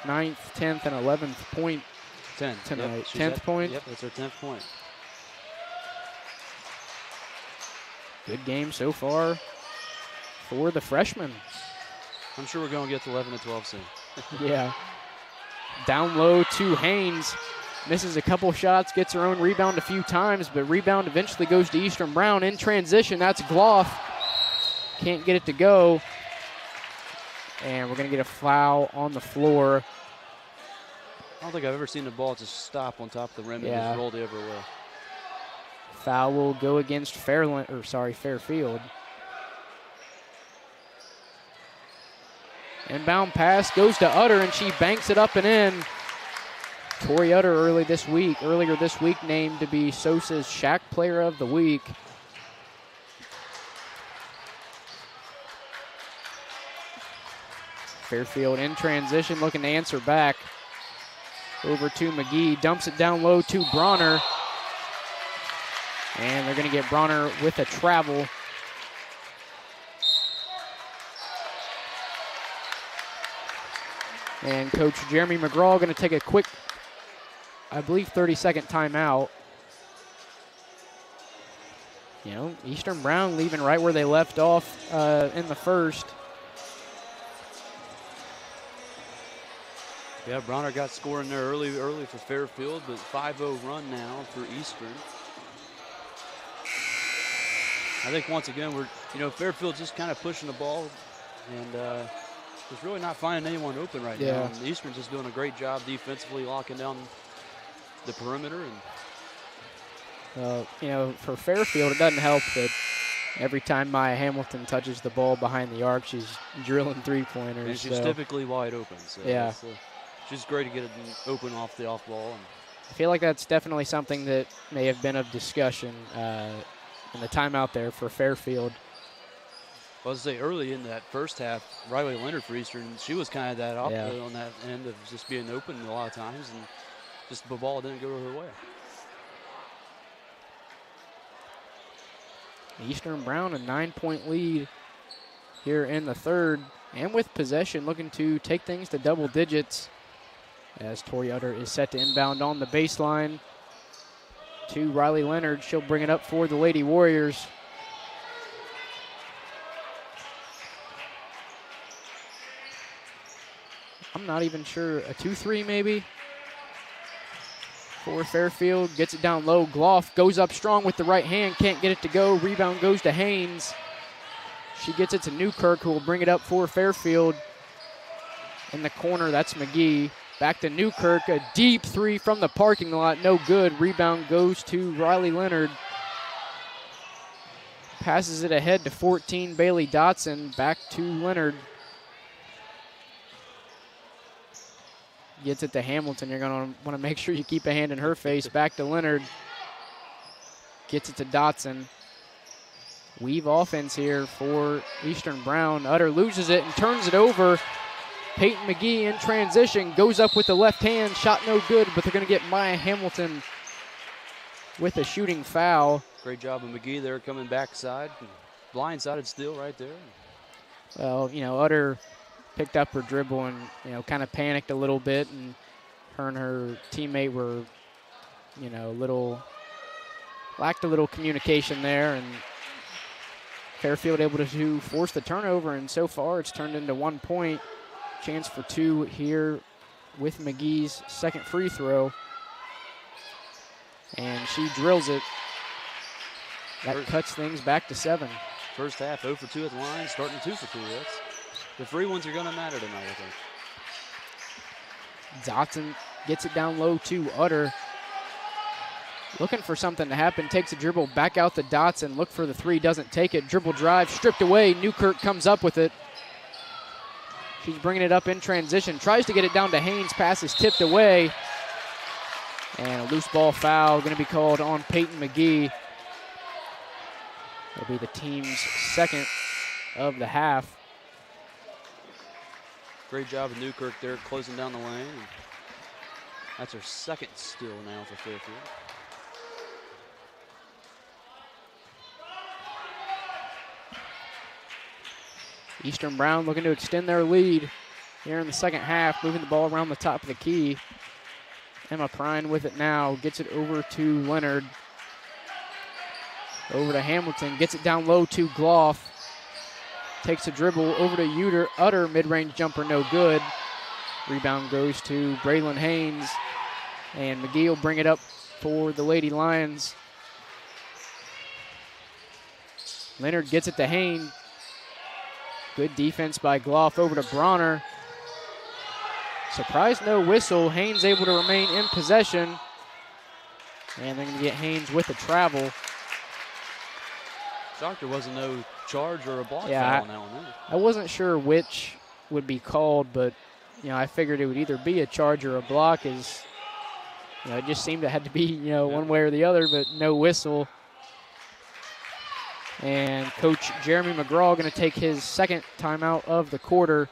10th, and 11th point 10 tonight. 10th point? Yep, that's her 10th point. Good game so far for the freshman. I'm sure we're going to get to 11 and 12 soon. Yeah. Down low to Haynes. Misses a couple shots, gets her own rebound a few times, but rebound eventually goes to Eastern Brown. In transition, that's Gloff. Can't get it to go. And we're going to get a foul on the floor. I don't think I've ever seen the ball just stop on top of the rim and just roll the other way. Foul will go against Fairfield. Inbound pass goes to Utter, and she banks it up and in. Tori Utter earlier this week named to be SOSA's SHAC Player of the Week. Fairfield in transition, looking to answer back. Over to McGee, dumps it down low to Bronner. And they're going to get Bronner with a travel. And Coach Jeremy McGraw going to take a quick, I believe, 30-second timeout. Eastern Brown leaving right where they left off in the first. Yeah, Bronner got scoring there early for Fairfield, but 5-0 run now for Eastern. I think once again Fairfield's just kind of pushing the ball and just really not finding anyone open right now. And Eastern's just doing a great job defensively locking down the perimeter. And for Fairfield, it doesn't help that every time Maya Hamilton touches the ball behind the arc, she's drilling three-pointers. And she's typically wide open. So yeah. She's great to get it open off the off ball. I feel like that's definitely something that may have been of discussion in the timeout there for Fairfield. Well, I was going to say, early in that first half, Riley Leonard for Eastern, she was kind of that on that end of just being open a lot of times, and just the ball didn't go her way. Eastern Brown a 9-point lead here in the third, and with possession looking to take things to double digits as Tori Utter is set to inbound on the baseline to Riley Leonard. She'll bring it up for the Lady Warriors. I'm not even sure, a 2-3 maybe for Fairfield. Gets it down low. Gloff goes up strong with the right hand, can't get it to go. Rebound goes to Haynes. She gets it to Newkirk, who will bring it up for Fairfield. In the corner, that's McGee. Back to Newkirk, a deep three from the parking lot, no good. Rebound goes to Riley Leonard. Passes it ahead to 14, Bailey Dotson. Back to Leonard. Gets it to Hamilton. You're going to want to make sure you keep a hand in her face. Back to Leonard. Gets it to Dotson. Weave offense here for Eastern Brown. Utter loses it and turns it over. Peyton McGee in transition. Goes up with the left hand. Shot no good, but they're going to get Maya Hamilton with a shooting foul. Great job of McGee there coming backside. Blindsided steal right there. Well, Utter picked up her dribble and, kind of panicked a little bit, and her and her teammate were, lacked a little communication there, and Fairfield able to force the turnover, and so far it's turned into 1 point. Chance for two here with McGee's second free throw, and she drills it. That cuts things back to 7. First half, 0 for 2 at the line, starting 2 for 2. The free ones are going to matter tonight, I think. Dotson gets it down low to Utter. Looking for something to happen, takes a dribble back out to Dotson. Look for the three, doesn't take it. Dribble drive, stripped away. Newkirk comes up with it. She's bringing it up in transition. Tries to get it down to Haynes. Pass is tipped away. And a loose ball foul going to be called on Peyton McGee. It'll be the team's second of the half. Great job of Newkirk there closing down the lane. That's her second steal now for Fairfield. Eastern Brown looking to extend their lead here in the second half, moving the ball around the top of the key. Emma Prine with it now, gets it over to Leonard. Over to Hamilton, gets it down low to Gloff. Takes a dribble over to Utter, mid-range jumper, no good. Rebound goes to Braylon Haynes, and McGee will bring it up for the Lady Lions. Leonard gets it to Haynes. Good defense by Gloff over to Bronner. Surprise, no whistle. Haynes able to remain in possession. And they're going to get Haynes with the travel. Shocked there wasn't no charge or a block foul on that one. I wasn't sure which would be called, but I figured it would either be a charge or a block. As it just seemed it had to be one way or the other, but no whistle. And Coach Jeremy McGraw going to take his second timeout of the quarter.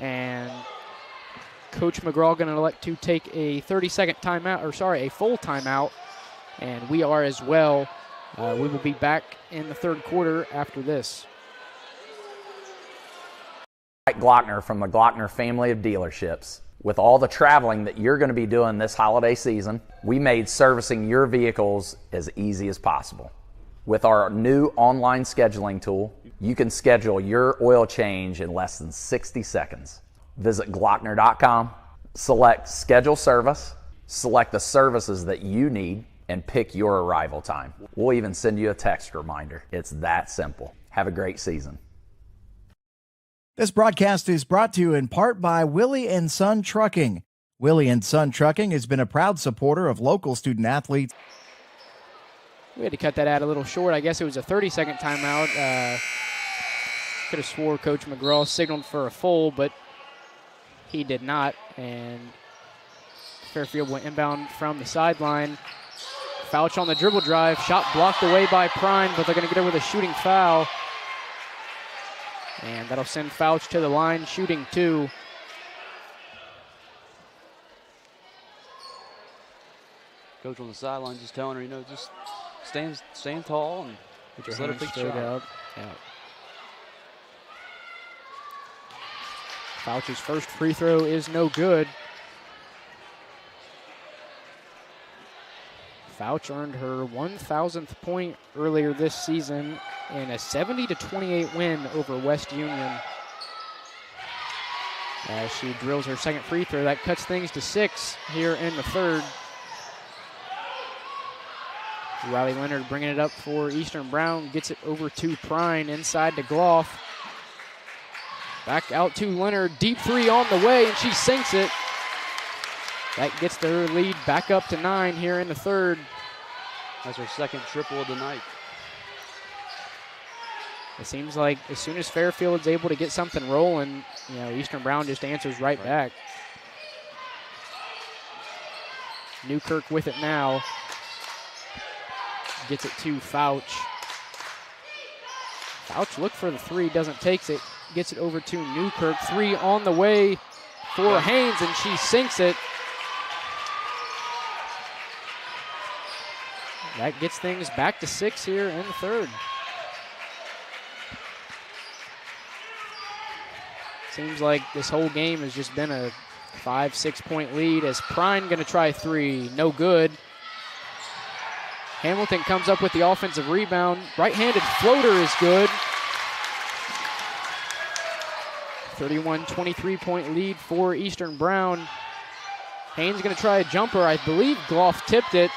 And Coach McGraw going to elect to take a 30-second timeout, a full timeout. And we are as well. We will be back in the third quarter after this. Glockner from the Glockner family of dealerships. With all the traveling that you're going to be doing this holiday season, we made servicing your vehicles as easy as possible. With our new online scheduling tool, you can schedule your oil change in less than 60 seconds. Visit Glockner.com, select Schedule Service, select the services that you need, and pick your arrival time. We'll even send you a text reminder. It's that simple. Have a great season. This broadcast is brought to you in part by Willie and Son Trucking. Willie and Son Trucking has been a proud supporter of local student athletes. We had to cut that out a little short. I guess it was a 30-second timeout. Could have swore Coach McGraw signaled for a full, but he did not. And Fairfield went inbound from the sideline. Fouch on the dribble drive. Shot blocked away by Prine, but they're going to get it with a shooting foul. And that'll send Fouch to the line, shooting 2. Coach on the sideline just telling her, just stand tall and just let her pick straight up. Yeah. Fouch's first free throw is no good. Fouch earned her 1,000th point earlier this season in a 70-28 win over West Union. As she drills her second free throw, that cuts things to 6 here in the third. Riley Leonard bringing it up for Eastern Brown, gets it over to Prine, inside to Gloff. Back out to Leonard, deep 3 on the way, and she sinks it. That gets their lead back up to 9 here in the third. That's her second triple of the night. It seems like as soon as Fairfield's able to get something rolling, Eastern Brown just answers right back. Newkirk with it now. Gets it to Fouch. Fouch looked for the 3, doesn't take it. Gets it over to Newkirk. 3 on the way for Haynes, and she sinks it. That gets things back to 6 here in the third. Seems like this whole game has just been a 5-6 point lead as Prine going to try 3. No good. Hamilton comes up with the offensive rebound. Right-handed floater is good. 31-23 point lead for Eastern Brown. Haynes going to try a jumper. I believe Gloff tipped it.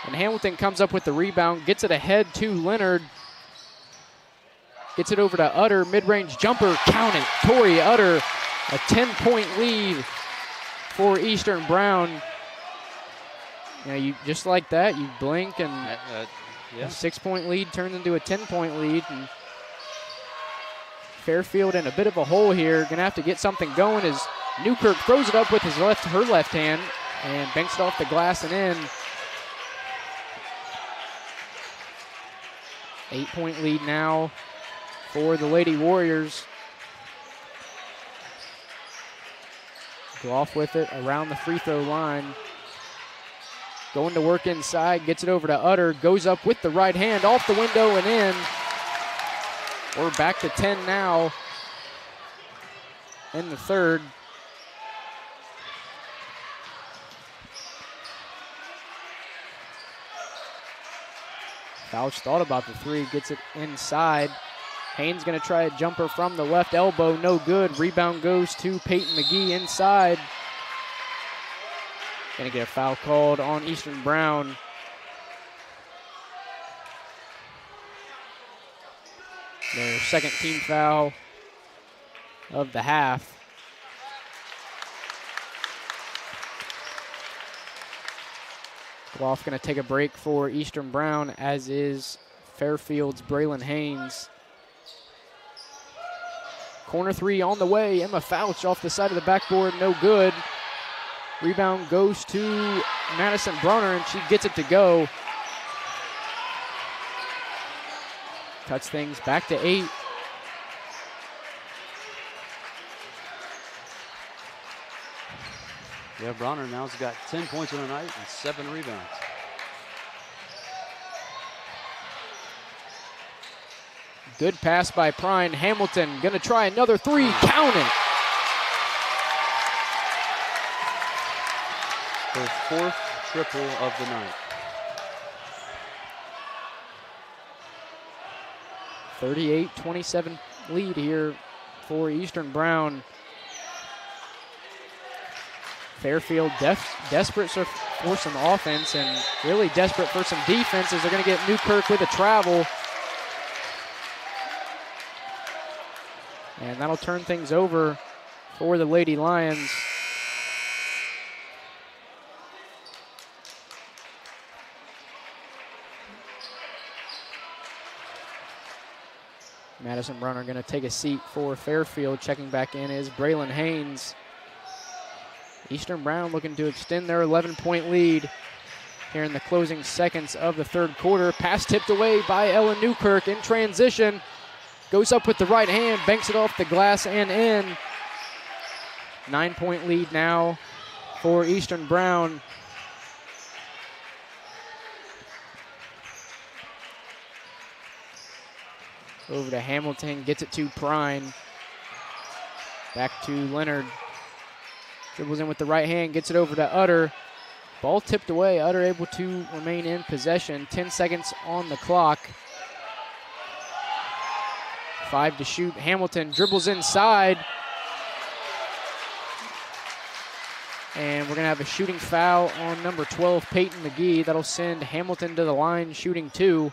And Hamilton comes up with the rebound, gets it ahead to Leonard. Gets it over to Utter, mid-range jumper, count it. Tori Utter, a 10-point lead for Eastern Brown. You just like that, you blink and a 6-point lead turns into a 10-point lead. And Fairfield in a bit of a hole here, gonna have to get something going as Newkirk throws it up with her left hand and banks it off the glass and in. 8-point lead now for the Lady Warriors. Gloff with it around the free throw line. Going to work inside, gets it over to Utter, goes up with the right hand, off the window and in. We're back to 10 now in the third. Fouch thought about the 3, gets it inside. Haynes going to try a jumper from the left elbow, no good. Rebound goes to Peyton McGee inside. Going to get a foul called on Eastern Brown. Their second team foul of the half. Gloff going to take a break for Eastern Brown, as is Fairfield's Braylon Haynes. Corner 3 on the way. Emma Fouch off the side of the backboard, no good. Rebound goes to Madison Brunner, and she gets it to go. Cuts things back to 8. Yeah, Bronner now's got 10 points in the night and 7 rebounds. Good pass by Prine. Hamilton gonna try another 3, count it. her fourth triple of the night. 38-27 lead here for Eastern Brown. Fairfield desperate for some offense and really desperate for some defense as they're going to get Newkirk with a travel. And that'll turn things over for the Lady Lions. Madison Brunner going to take a seat for Fairfield. Checking back in is Braylon Haynes. Eastern Brown looking to extend their 11-point lead here in the closing seconds of the third quarter. Pass tipped away by Ellen Newkirk in transition. Goes up with the right hand, banks it off the glass and in. 9-point lead now for Eastern Brown. Over to Hamilton, gets it to Prine. Back to Leonard. Dribbles in with the right hand, gets it over to Utter. Ball tipped away, Utter able to remain in possession. 10 seconds on the clock. 5 to shoot. Hamilton dribbles inside. And we're going to have a shooting foul on number 12, Peyton McGee. That'll send Hamilton to the line, shooting 2.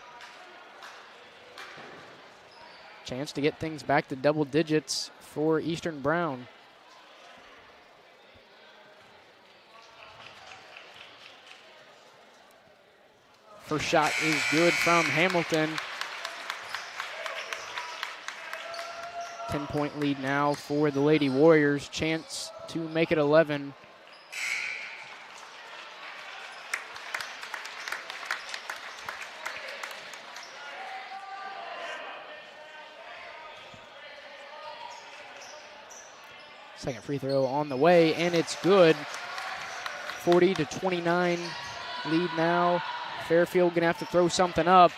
Chance to get things back to double digits for Eastern Brown. First shot is good from Hamilton. 10-point lead now for the Lady Warriors. Chance to make it 11. Second free throw on the way, and it's good. 40-29 lead now. Fairfield gonna have to throw something up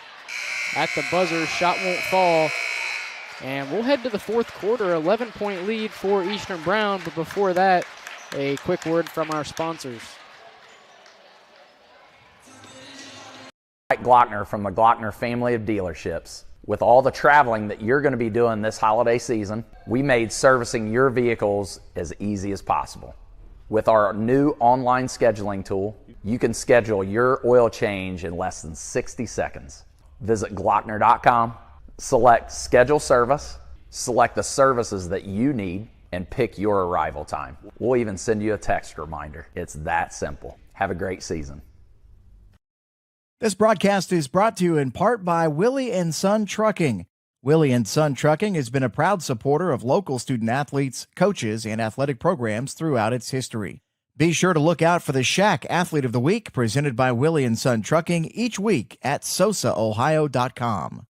at the buzzer. Shot won't fall. And we'll head to the fourth quarter. 11-point lead for Eastern Brown, but before that, a quick word from our sponsors. Glockner from the Glockner family of dealerships. With all the traveling that you're going to be doing this holiday season, we made servicing your vehicles as easy as possible. With our new online scheduling tool, you can schedule your oil change in less than 60 seconds. Visit Glockner.com, select Schedule Service, select the services that you need, and pick your arrival time. We'll even send you a text reminder. It's that simple. Have a great season. This broadcast is brought to you in part by Willie & Son Trucking. Willie & Son Trucking has been a proud supporter of local student athletes, coaches, and athletic programs throughout its history. Be sure to look out for the Shack Athlete of the Week presented by Willie & Son Trucking each week at SOSAOhio.com.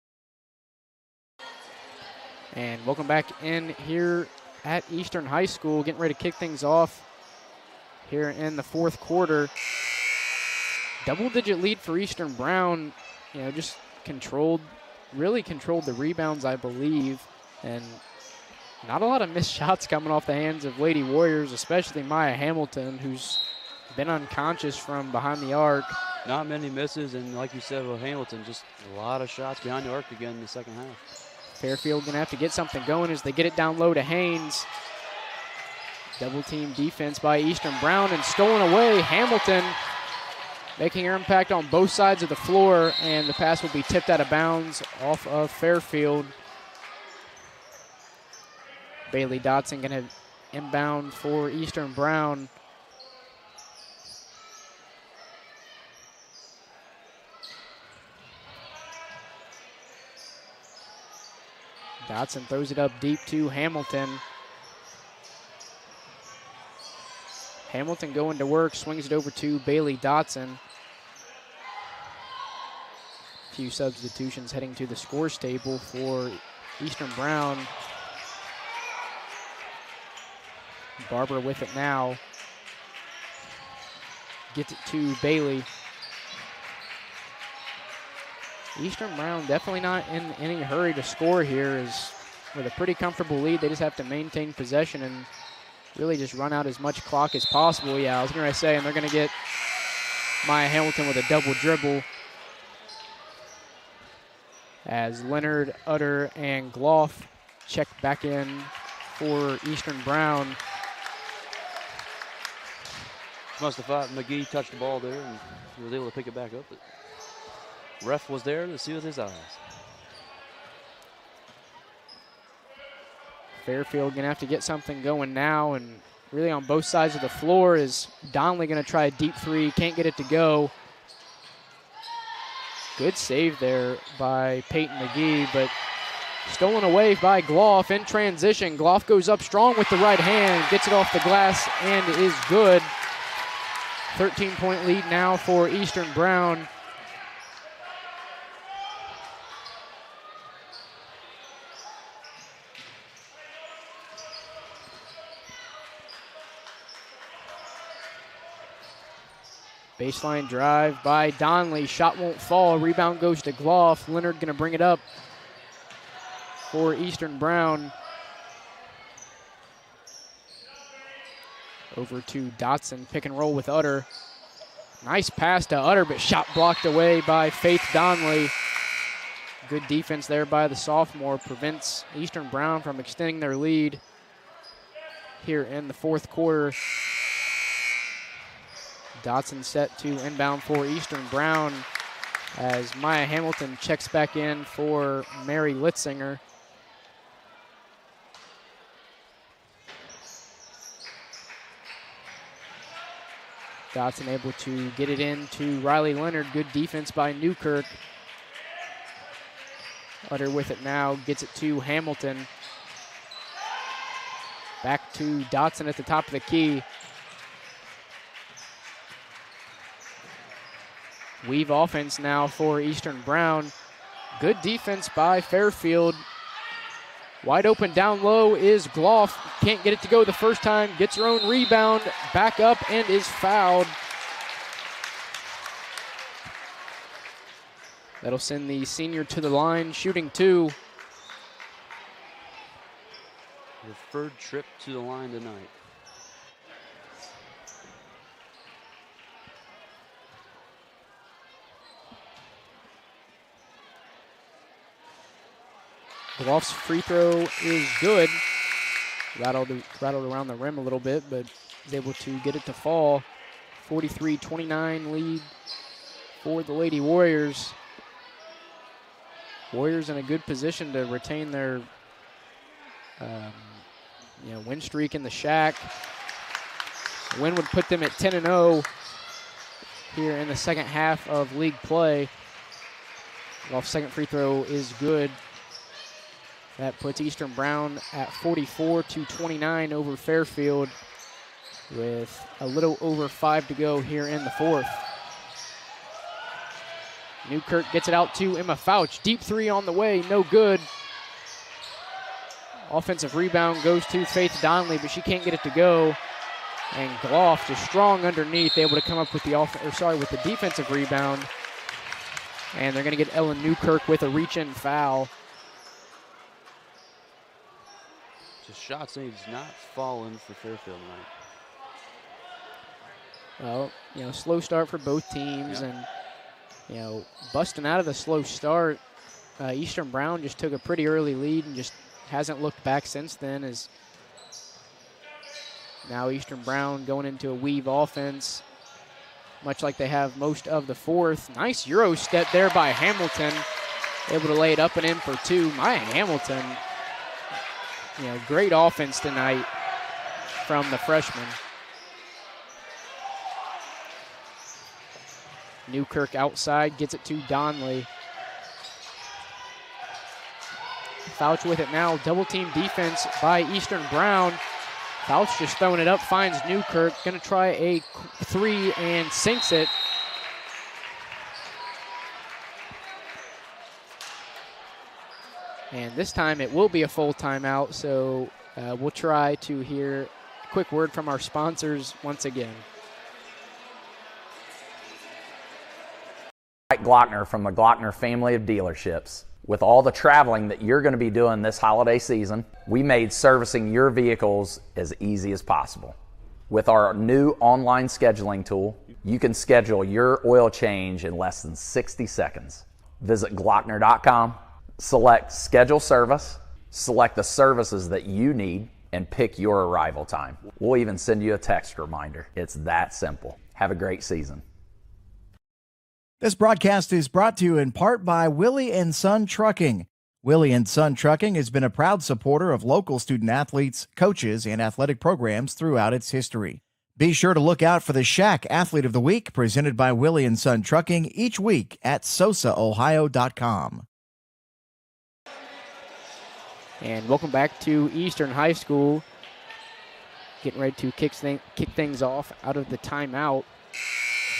And welcome back in here at Eastern High School. Getting ready to kick things off here in the fourth quarter. Double-digit lead for Eastern Brown. You know, just really controlled the rebounds, I believe. And not a lot of missed shots coming off the hands of Lady Warriors, especially Maya Hamilton, who's been unconscious from behind the arc. Not many misses, and like you said with Hamilton, just a lot of shots behind the arc again in the second half. Fairfield going to have to get something going as they get it down low to Haynes. Double team defense by Eastern Brown and stolen away. Hamilton making her impact on both sides of the floor, and the pass will be tipped out of bounds off of Fairfield. Bailey Dotson going to inbound for Eastern Brown. Dotson throws it up deep to Hamilton. Hamilton going to work, swings it over to Bailey Dotson. A few substitutions heading to the scores table for Eastern Brown. Barber with it now. Gets it to Bailey. Eastern Brown definitely not in any hurry to score here. Is with a pretty comfortable lead. They just have to maintain possession and really just run out as much clock as possible. Yeah, I was going to say, and they're going to get Maya Hamilton with a double dribble as Leonard, Utter, and Gloff check back in for Eastern Brown. Must have thought McGee touched the ball there and he was able to pick it back up. But ref was there to see with his eyes. Fairfield going to have to get something going now, and really on both sides of the floor is Donnelly going to try a deep three, can't get it to go. Good save there by Peyton McGee, but stolen away by Gloff in transition. Gloff goes up strong with the right hand, gets it off the glass, and is good. 13-point lead now for Eastern Brown. Baseline drive by Donnelly. Shot won't fall. Rebound goes to Gloff. Leonard going to bring it up for Eastern Brown. Over to Dotson. Pick and roll with Utter. Nice pass to Utter, but shot blocked away by Faith Donnelly. Good defense there by the sophomore. Prevents Eastern Brown from extending their lead here in the fourth quarter. Dotson set to inbound for Eastern Brown as Maya Hamilton checks back in for Mary Litzinger. Dotson able to get it in to Riley Leonard. Good defense by Newkirk. Utter with it now, gets it to Hamilton. Back to Dotson at the top of the key. Weave offense now for Eastern Brown. Good defense by Fairfield. Wide open down low is Gloff. Can't get it to go the first time. Gets her own rebound. Back up and is fouled. That'll send the senior to the line, shooting two. The third trip to the line tonight. Gloff's free throw is good. Rattled around the rim a little bit, but is able to get it to fall. 43-29 lead for the Lady Warriors. Warriors in a good position to retain their win streak in the shack. The win would put them at 10-0 here in the second half of league play. Gloff's second free throw is good. That puts Eastern Brown at 44-29 over Fairfield with a little over 5 to go here in the fourth. Newkirk gets it out to Emma Fouch. Deep three on the way, no good. Offensive rebound goes to Faith Donnelly, but she can't get it to go. And Gloff just strong underneath, able to come up with the defensive rebound. And they're going to get Ellen Newkirk with a reach-in foul. Just shots he's not fallen for Fairfield tonight. Well, slow start for both teams, and busting out of the slow start. Eastern Brown just took a pretty early lead and just hasn't looked back since then. As now Eastern Brown going into a weave offense, much like they have most of the fourth. Nice Euro step there by Hamilton, able to lay it up and in for two. Maya Hamilton, great offense tonight from the freshman. Newkirk outside, gets it to Donnelly. Fouch with it now, double team defense by Eastern Brown. Fouch just throwing it up, finds Newkirk, gonna try a three and sinks it. And this time it will be a full timeout, so we'll try to hear a quick word from our sponsors once again. Glockner from the Glockner family of dealerships. With all the traveling that you're going to be doing this holiday season, we made servicing your vehicles as easy as possible. With our new online scheduling tool, you can schedule your oil change in less than 60 seconds. Visit Glockner.com, select Schedule Service, select the services that you need, and pick your arrival time. We'll even send you a text reminder. It's that simple. Have a great season. This broadcast is brought to you in part by Willie and Son Trucking. Willie and Son Trucking has been a proud supporter of local student athletes, coaches, and athletic programs throughout its history. Be sure to look out for the Shack Athlete of the Week presented by Willie and Son Trucking each week at SOSAOhio.com. And welcome back to Eastern High School. Getting ready to kick things off out of the timeout.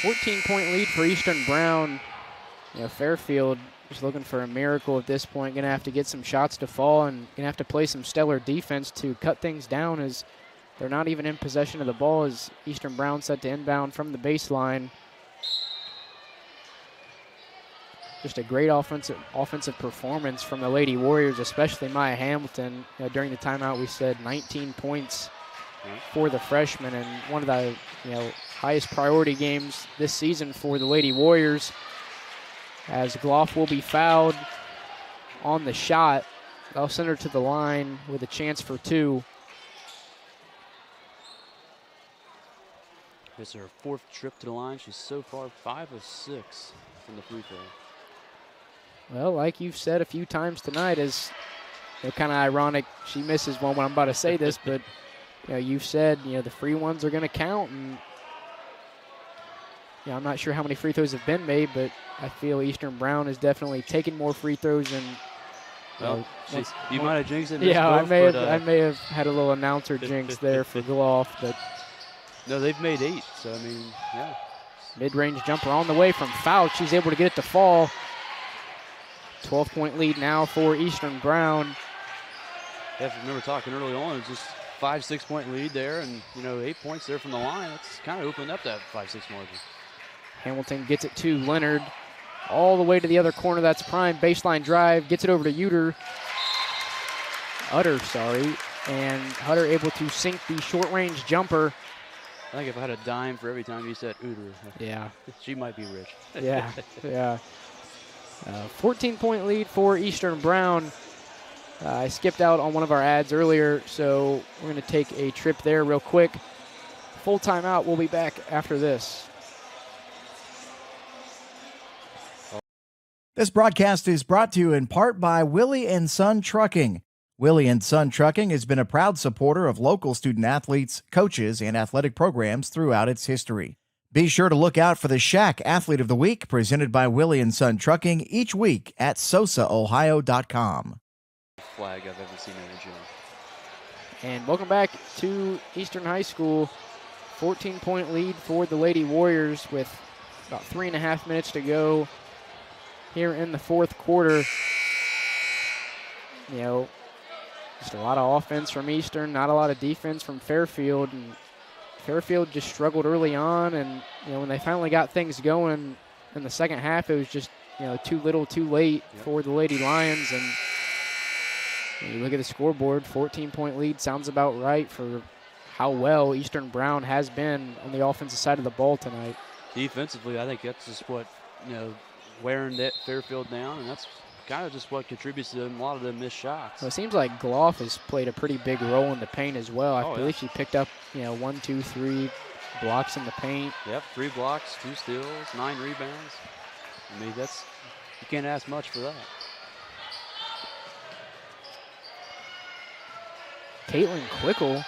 14-point lead for Eastern Brown. Fairfield is looking for a miracle at this point. Going to have to get some shots to fall and going to have to play some stellar defense to cut things down, as they're not even in possession of the ball as Eastern Brown set to inbound from the baseline. Just a great offensive performance from the Lady Warriors, especially Maya Hamilton. During the timeout, we said 19 points for the freshman, and one of the highest priority games this season for the Lady Warriors, as Gloff will be fouled on the shot. They'll send her to the line with a chance for two. It's her fourth trip to the line. She's so far 5 of 6 from the free throw. Well, like you've said a few times tonight, is kind of ironic she misses one when I'm about to say this, but you've said the free ones are going to count, and I'm not sure how many free throws have been made, but I feel Eastern Brown has definitely taken more free throws than. You might have jinxed it. Yeah, both, I may have had a little announcer jinx there for Gloff, but no, they've made 8. So I mean, yeah. Mid-range jumper on the way from Fouch. She's able to get it to fall. 12-point lead now for Eastern Brown. I have to remember talking early on, it's just 5-6 point lead there, and 8 points there from the line. It's kind of opened up that 5-6 margin. Hamilton gets it to Leonard, all the way to the other corner. That's prime baseline drive. Gets it over to Utter, and Hutter able to sink the short-range jumper. I think if I had a dime for every time you said Uter, yeah, she might be rich. Yeah. 14-point lead for Eastern Brown. I skipped out on one of our ads earlier, so we're going to take a trip there real quick. Full timeout. We'll be back after this. This broadcast is brought to you in part by Willie and Son Trucking. Willie and Son Trucking has been a proud supporter of local student athletes, coaches, and athletic programs throughout its history. Be sure to look out for the Shack Athlete of the Week presented by Willie and Son Trucking each week at SOSAOhio.com. Flag I've ever seen in a gym. And welcome back to Eastern High School. 14-point lead for the Lady Warriors with about 3.5 minutes to go here in the fourth quarter. Just a lot of offense from Eastern, not a lot of defense from Fairfield. And Fairfield just struggled early on, and when they finally got things going in the second half, it was just too little, too late for the Lady Lions. And you look at the scoreboard, 14-point lead sounds about right for how well Eastern Brown has been on the offensive side of the ball tonight. Defensively, I think that's just what wearing that Fairfield down, and that's kind of just what contributes to a lot of the missed shots. Well, it seems like Gloff has played a pretty big role in the paint as well. I believe she picked up 1, 2, 3 blocks in the paint. Yep, 3 blocks, 2 steals, 9 rebounds. I mean, you can't ask much for that. Caitlin Quickle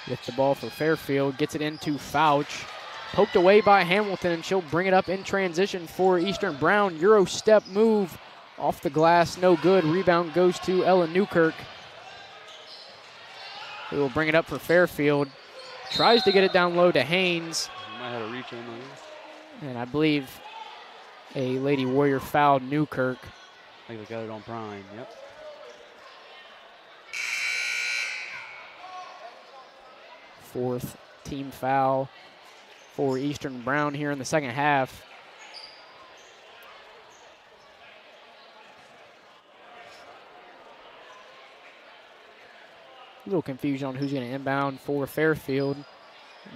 with the ball for Fairfield, gets it into Fouch. Poked away by Hamilton, and she'll bring it up in transition for Eastern Brown. Euro step move off the glass, no good. Rebound goes to Ella Newkirk, who will bring it up for Fairfield. Tries to get it down low to Haynes. Might have to reach in there. And I believe a Lady Warrior fouled Newkirk. I think they got it on prime, yep. Fourth team foul for Eastern Brown here in the second half. little confusion on who's going to inbound for Fairfield.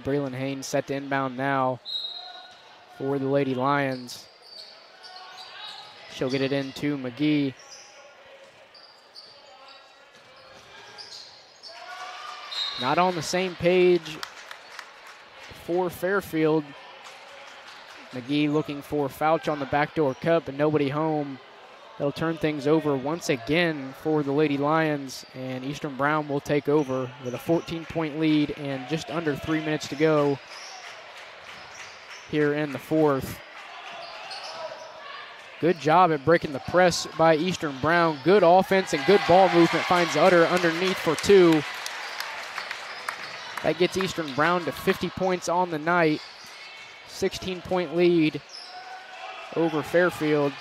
Braylon Haynes set to inbound now for the Lady Lions. She'll get it into McGee. Not on the same page for Fairfield. McGee looking for Fouch on the backdoor cut, but nobody home. They'll turn things over once again for the Lady Lions, and Eastern Brown will take over with a 14-point lead and just under 3 minutes to go here in the fourth. Good job at breaking the press by Eastern Brown. Good offense and good ball movement. Finds Utter underneath for two. That gets Eastern Brown to 50 points on the night. 16-point lead over Fairfield.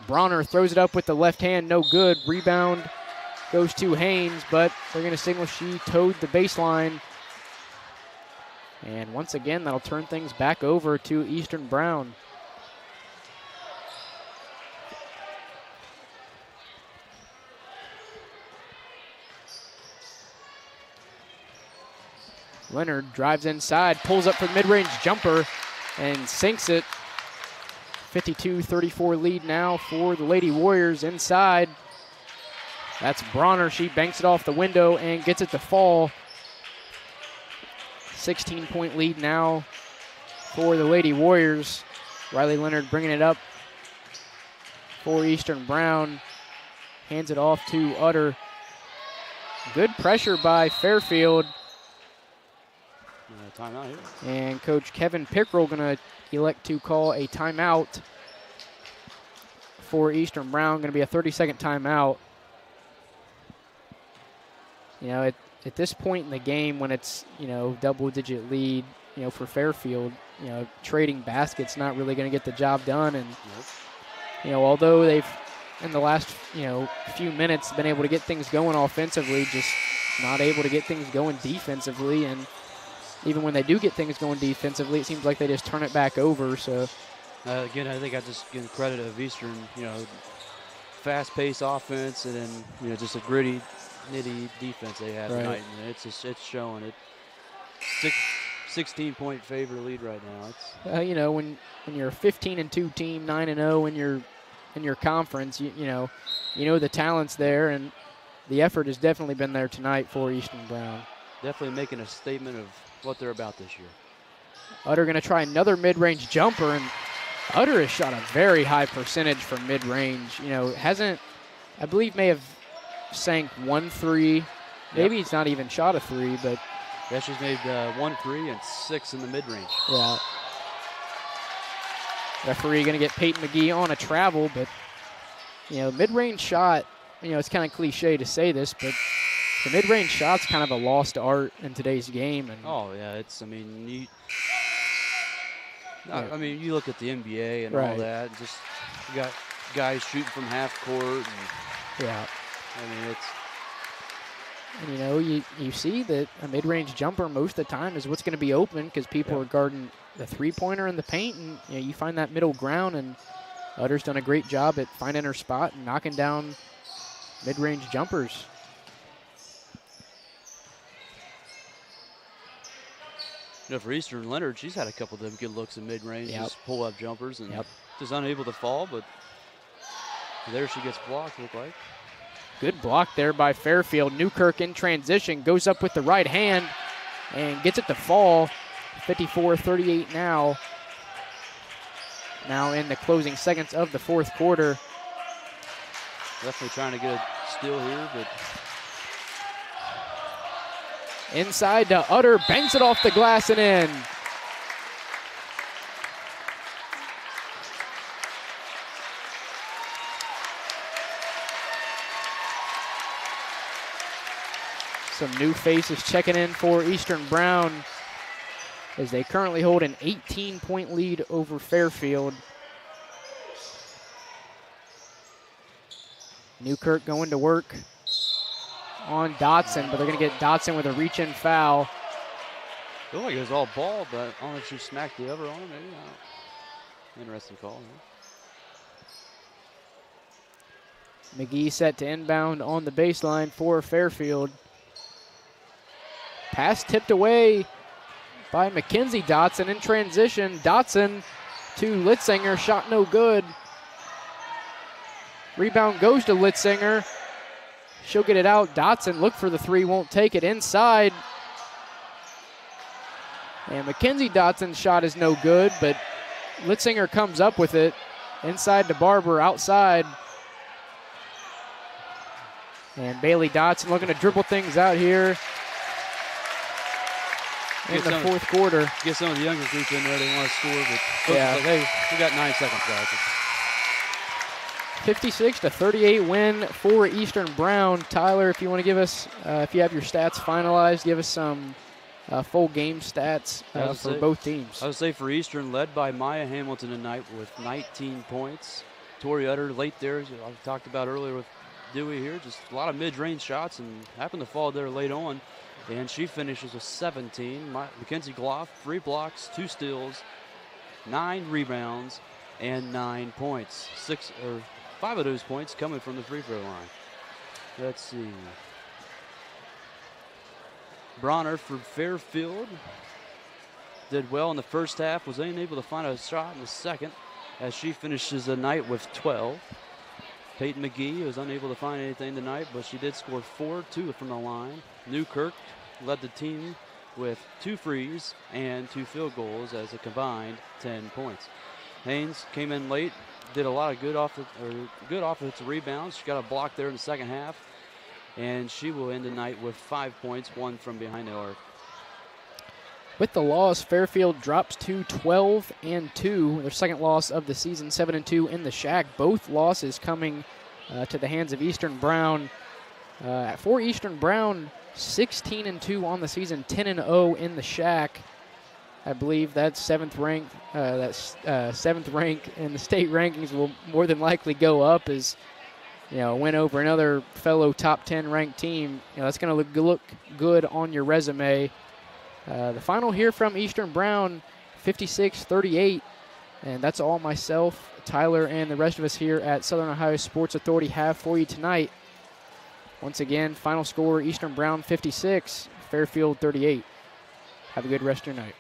Bronner throws it up with the left hand, no good. Rebound goes to Haynes, but they're going to signal she towed the baseline. And once again, that'll turn things back over to Eastern Brown. Leonard drives inside, pulls up for the mid-range jumper, and sinks it. 52-34 lead now for the Lady Warriors inside. That's Bronner. She banks it off the window and gets it to fall. 16-point lead now for the Lady Warriors. Riley Leonard bringing it up for Eastern Brown. Hands it off to Utter. Good pressure by Fairfield. Timeout here. And Coach Kevin Pickrell going to elect to call a timeout for Eastern Brown. Going to be a 30-second timeout. You know, at this point in the game when it's, you know, double-digit lead, you know, for Fairfield, you know, trading baskets not really going to get the job done. And, you know, although they've, in the last, you know, few minutes been able to get things going offensively, just not able to get things going defensively. And even when they do get things going defensively, it seems like they just turn it back over. So again, I think I just give credit of Eastern, you know, fast-paced offense, and then, you know, just a gritty, nitty defense they had tonight. And it's showing it. 16-point favor lead right now. It's you know, when you're a 15-2 team, 9-0 in your conference, you know the talent's there, and the effort has definitely been there tonight for Eastern Brown. Definitely making a statement of what they're about this year. Utter going to try another mid-range jumper, and Utter has shot a very high percentage from mid-range. You know, I believe may have sank 1 3. Maybe he's not even shot a 3, but. Yeah, she's made 1 3 and 6 in the mid-range. Yeah. Referee going to get Peyton McGee on a travel, but, you know, mid-range shot, you know, it's kind of cliche to say this, but the mid-range shot's kind of a lost art in today's game. And oh, yeah, it's, I mean, I mean, you look at the NBA and all that, and just you got guys shooting from half court. And, yeah. I mean, it's. And, you know, you see that a mid-range jumper most of the time is what's going to be open because people are guarding the three-pointer in the paint, and, you know, you find that middle ground, and Utter's done a great job at finding her spot and knocking down mid-range jumpers. You know, for Eastern Leonard, she's had a couple of them good looks in mid-range, just pull-up jumpers, and just unable to fall, but there she gets blocked, look like. Good block there by Fairfield. Newkirk in transition, goes up with the right hand and gets it to fall. 54-38 now. Now in the closing seconds of the fourth quarter. Definitely trying to get a steal here, but. Inside to Utter, banks it off the glass and in. Some new faces checking in for Eastern Brown as they currently hold an 18-point lead over Fairfield. Newkirk going to work on Dotson, but they're going to get Dotson with a reach-in foul. I feel like it was all ball, but I don't know if she smacked the other on, maybe. McGee set to inbound on the baseline for Fairfield. Pass tipped away by Mackenzie Dotson in transition. Dotson to Litzinger, shot no good. Rebound goes to Litzinger. She'll get it out. Dotson look for the three, won't take it inside. And Mackenzie Dotson's shot is no good, but Litzinger comes up with it. Inside to Barber, outside. And Bailey Dotson looking to dribble things out here in the fourth quarter. Get some of the younger group in there. They want to score, but yeah. like, hey, we got 9 seconds, guys. 56-38 win for Eastern Brown. Tyler, if you want to give us, if you have your stats finalized, give us some full game stats for both teams. I would say for Eastern, led by Maya Hamilton tonight with 19 points. Tori Utter late there, as I talked about earlier with Dewey here, just a lot of mid-range shots and happened to fall there late on. And she finishes with 17. Mackenzie Gloff, 3 blocks, 2 steals, 9 rebounds, and 9 points. 5 of those points coming from the free throw line. Let's see. Bronner for Fairfield did well in the first half, was unable to find a shot in the second as she finishes the night with 12. Peyton McGee was unable to find anything tonight, but she did score 2 from the line. Newkirk led the team with 2 frees and 2 field goals as a combined 10 points. Haynes came in late, did a lot of good offensive rebounds. She got a block there in the second half, and she will end the night with 5 points, 1 from behind the arc. With the loss, Fairfield drops to 12-2, their second loss of the season, 7-2 in the Shack. Both losses coming to the hands of Eastern Brown. For Eastern Brown, 16-2 on the season, 10-0 in the Shack. I believe that's seventh rank. Seventh rank in the state rankings will more than likely go up as win over another fellow top 10 ranked team. That's going to look good on your resume. The final here from Eastern Brown, 56-38, and that's all myself, Tyler, and the rest of us here at Southern Ohio Sports Authority have for you tonight. Once again, final score, Eastern Brown 56, Fairfield 38. Have a good rest of your night.